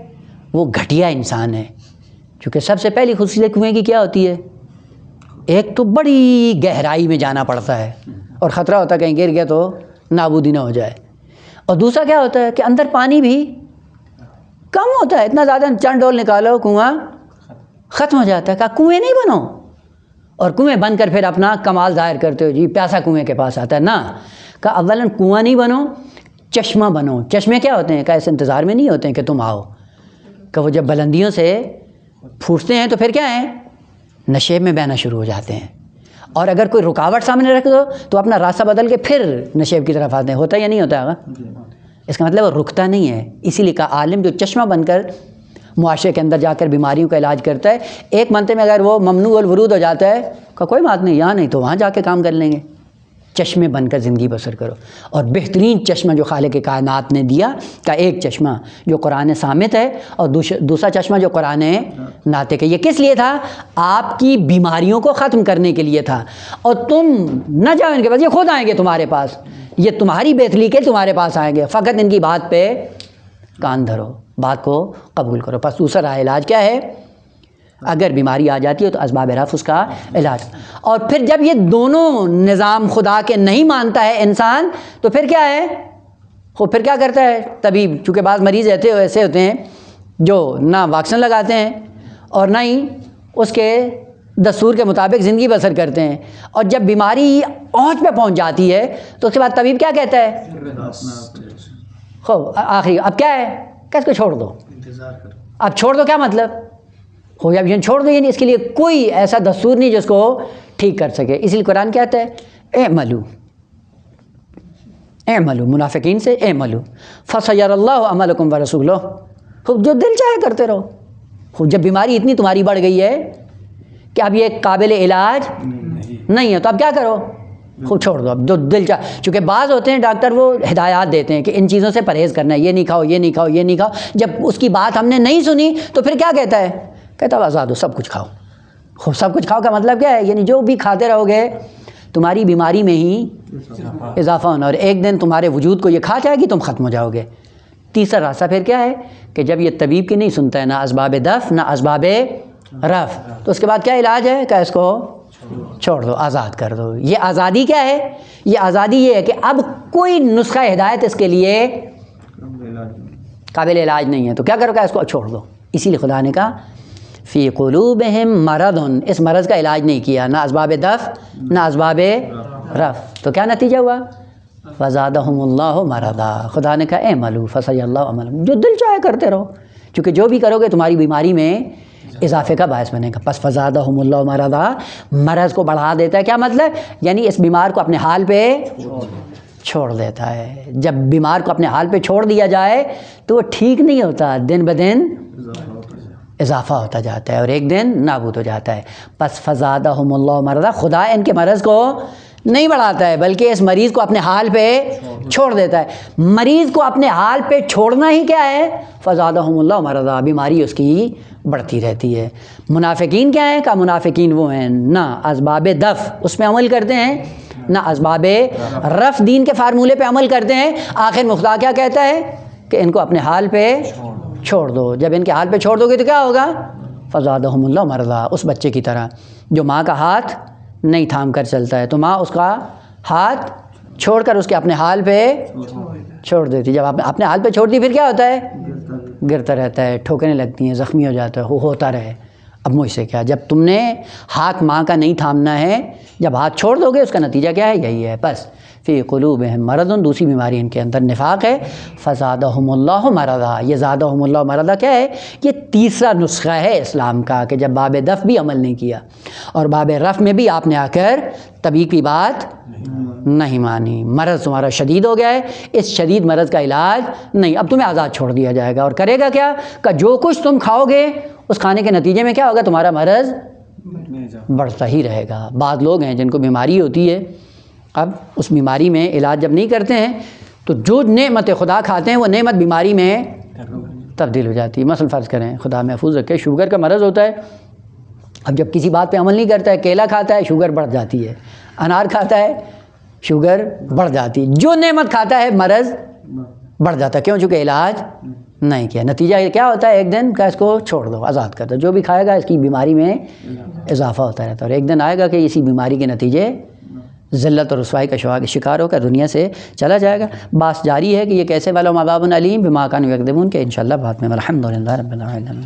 وہ گھٹیا انسان ہے، چونکہ سب سے پہلی خصوصیت کنویں کی کیا ہوتی ہے؟ ایک تو بڑی گہرائی میں جانا پڑتا ہے اور خطرہ ہوتا ہے کہیں گر گیا تو نابودی نہ ہو جائے، اور دوسرا کیا ہوتا ہے کہ اندر پانی بھی کم ہوتا ہے، اتنا زیادہ چند ڈول نکالو کنواں ختم ہو جاتا ہے۔ کہا کنویں نہیں بنو اور کنویں بن کر پھر اپنا کمال ظاہر کرتے ہو، جی پیاسا کنویں کے پاس آتا ہے، نہ۔ کہا اولاً کنواں نہیں بنو، چشمہ بنو۔ چشمے کیا ہوتے ہیں؟ کہ ایسے انتظار میں نہیں ہوتے ہیں کہ تم آؤ، کہ وہ جب بلندیوں سے پھوٹتے ہیں تو پھر کیا ہے؟ نشیب میں بہنا شروع ہو جاتے ہیں، اور اگر کوئی رکاوٹ سامنے رکھ دو تو اپنا راستہ بدل کے پھر نشیب کی طرف آتے ہیں۔ ہوتا ہے یا نہیں ہوتا ہے؟ اس کا مطلب وہ رکتا نہیں ہے۔ اسی لیے کہا عالم جو چشمہ بن کر معاشرے کے اندر جا کر بیماریوں کا علاج کرتا ہے، ایک منطقے میں اگر وہ ممنوع الورود ہو جاتا ہے کہ کوئی بات نہیں، یہاں نہیں تو وہاں جا کے کام کر لیں گے۔ چشمے بن کر زندگی بسر کرو، اور بہترین چشمہ جو خالق کائنات نے دیا کا ایک چشمہ جو قرآن صامت ہے، اور دوسرا چشمہ جو قرآن ناطق ہے۔ یہ کس لیے تھا؟ آپ کی بیماریوں کو ختم کرنے کے لیے تھا، اور تم نہ جاؤ ان کے پاس، یہ خود آئیں گے تمہارے پاس، یہ تمہاری بہتری کے تمہارے پاس آئیں گے، فقط ان کی بات پہ کان دھرو، بات کو قبول کرو۔ پس دوسرا علاج کیا ہے؟ اگر بیماری آ جاتی ہے تو اسباب رفع اس کا علاج. اور پھر جب یہ دونوں نظام خدا کے نہیں مانتا ہے انسان تو پھر کیا ہے؟ وہ پھر کیا کرتا ہے طبیب؟ چونکہ بعض مریض ایسے ہوتے ہیں جو نہ ویکسین لگاتے ہیں اور نہ ہی اس کے دستور کے مطابق زندگی بسر کرتے ہیں، اور جب بیماری اوج پہ پہنچ جاتی ہے تو اس کے بعد طبیب کیا کہتا ہے؟ آخری اب کیا ہے کہ اس کو چھوڑ دو. اب چھوڑ دو کیا مطلب ہو گیا؟ چھوڑ دو یعنی اس کے لیے کوئی ایسا دستور نہیں جس کو ٹھیک کر سکے. اسی لیے قرآن کہتا ہے اعملوا منافقین سے اعملوا فسیر اللہ عملکم ورسولہ. جو دل چاہے کرتے رہو. جب بیماری اتنی تمہاری بڑھ گئی ہے کہ اب یہ قابل علاج نہیں ہے تو اب کیا کرو؟ خوب چھوڑ دو. اب جو دل چاہے، چونکہ بعض ہوتے ہیں ڈاکٹر وہ ہدایات دیتے ہیں کہ ان چیزوں سے پرہیز کرنا ہے، یہ نہیں کھاؤ، یہ نہیں کھاؤ، یہ نہیں کھاؤ. جب اس کی بات ہم نے نہیں سنی تو پھر کیا کہتا ہے؟ کہتا ہے آزاد ہو، سب کچھ کھاؤ. خوب سب کچھ کھاؤ کا مطلب کیا ہے؟ یعنی جو بھی کھاتے رہو گے تمہاری بیماری میں ہی اضافہ ہونا، اور ایک دن تمہارے وجود کو یہ کھا جائے گی، تم ختم ہو جاؤ گے. تیسرا راستہ پھر کیا ہے کہ جب یہ طبیب کی نہیں سنتا ہے، نہ اسباب دفع نہ اسباب رفع، تو اس کے بعد کیا علاج ہے کہ اس کو چھوڑ دو، آزاد کر دو. یہ آزادی کیا ہے؟ یہ آزادی یہ ہے کہ اب کوئی نسخہ ہدایت اس کے لیے قابل علاج نہیں ہے، تو کیا کرو کہ اس کو چھوڑ دو. اسی لیے خدا نے کہا فی قلوبہم مرض، اس مرض کا علاج نہیں کیا، نہ اسباب دفع نہ اسباب رفع. تو کیا نتیجہ ہوا؟ فزادہم اللہ مرضا. خدا نے کہا اعملوا فسیر اللہ عملکم، جو دل چاہے کرتے رہو، چونکہ جو بھی کرو گے تمہاری بیماری میں اضافے کا باعث بنے گا. پس فزادہم اللہ مرضا، مرض کو بڑھا دیتا ہے. کیا مطلب؟ یعنی اس بیمار کو اپنے حال پہ چھوڑ دیتا ہے. جب بیمار کو اپنے حال پہ چھوڑ دیا جائے تو وہ ٹھیک نہیں ہوتا، دن بدن اضافہ ہوتا جاتا ہے اور ایک دن نابود ہو جاتا ہے. پس فزادہم اللہ مرضا، خدا ان کے مرض کو نہیں بڑھاتا ہے بلکہ اس مریض کو اپنے حال پہ چھوڑ دیتا ہے. مریض کو اپنے حال پہ چھوڑنا ہی کیا ہے؟ فزادہم اللہ مرضا، بیماری اس کی بڑھتی رہتی ہے. منافقین کیا ہیں؟ کہ منافقین وہ ہیں نہ اسباب دفع اس پہ عمل کرتے ہیں نہ اسباب رفع دین کے فارمولے پہ عمل کرتے ہیں. آخر میں خدا کیا کہتا ہے کہ ان کو اپنے حال پہ چھوڑ دو. جب ان کے حال پہ چھوڑ دو گے تو کیا ہوگا؟ فزادہم اللہ مرضا. اس بچے کی طرح جو ماں کا ہاتھ نہیں تھام کر چلتا ہے تو ماں اس کا ہاتھ چھوڑ کر اس کے اپنے حال پہ چھوڑ دیتی. جب اپنے حال پہ چھوڑ دی پھر کیا ہوتا ہے؟ گرتا رہتا ہے، ٹھوکریں لگتی ہیں، زخمی ہو جاتا ہے. وہ ہوتا رہے، اب مجھ سے کیا. جب تم نے ہاتھ ماں کا نہیں تھامنا ہے، جب ہاتھ چھوڑ دو گے اس کا نتیجہ کیا ہے؟ یہی ہے. بس فی قلوبہم مرض، دوسری بیماری ان کے اندر نفاق ہے. فزادہم اللہ مرضا. یہ زادہم اللہ مرضا کیا ہے؟ یہ تیسرا نسخہ ہے اسلام کا کہ جب باب دفع بھی عمل نہیں کیا اور باب رفع میں بھی آپ نے آ کر طبیب کی بات نہیں مانی. مرض تمہارا شدید ہو گیا ہے، اس شدید مرض کا علاج نہیں، اب تمہیں آزاد چھوڑ دیا جائے گا. اور کرے گا کیا؟ کہ جو کچھ تم کھاؤ گے اس کھانے کے نتیجے میں کیا ہوگا؟ تمہارا مرض بڑھتا ہی رہے گا. بعض لوگ ہیں جن کو بیماری ہوتی ہے، اب اس بیماری میں علاج جب نہیں کرتے ہیں تو جو نعمت خدا کھاتے ہیں وہ نعمت بیماری میں تبدیل ہو جاتی ہے. مثلا فرض کریں، خدا محفوظ رکھے، شوگر کا مرض ہوتا ہے. اب جب کسی بات پہ عمل نہیں کرتا ہے، کیلا کھاتا ہے شوگر بڑھ جاتی ہے، انار کھاتا ہے شوگر بڑھ جاتی ہے. جو نعمت کھاتا ہے مرض بڑھ جاتا ہے. کیوں؟ چونکہ علاج نہیں کیا. نتیجہ کیا ہوتا ہے؟ ایک دن کا اس کو چھوڑ دو، آزاد کر دو. جو بھی کھائے گا اس کی بیماری میں اضافہ ہوتا رہتا ہے اور ایک دن آئے گا کہ اسی بیماری کے نتیجے ذلت اور رسوائی کا شکار ہو کر دنیا سے چلا جائے گا. بات جاری ہے کہ یہ کیسے والا عذاب علیم بما کانوا یکذبون، کہ انشاءاللہ بعد میں. الحمدللہ رب العالمین.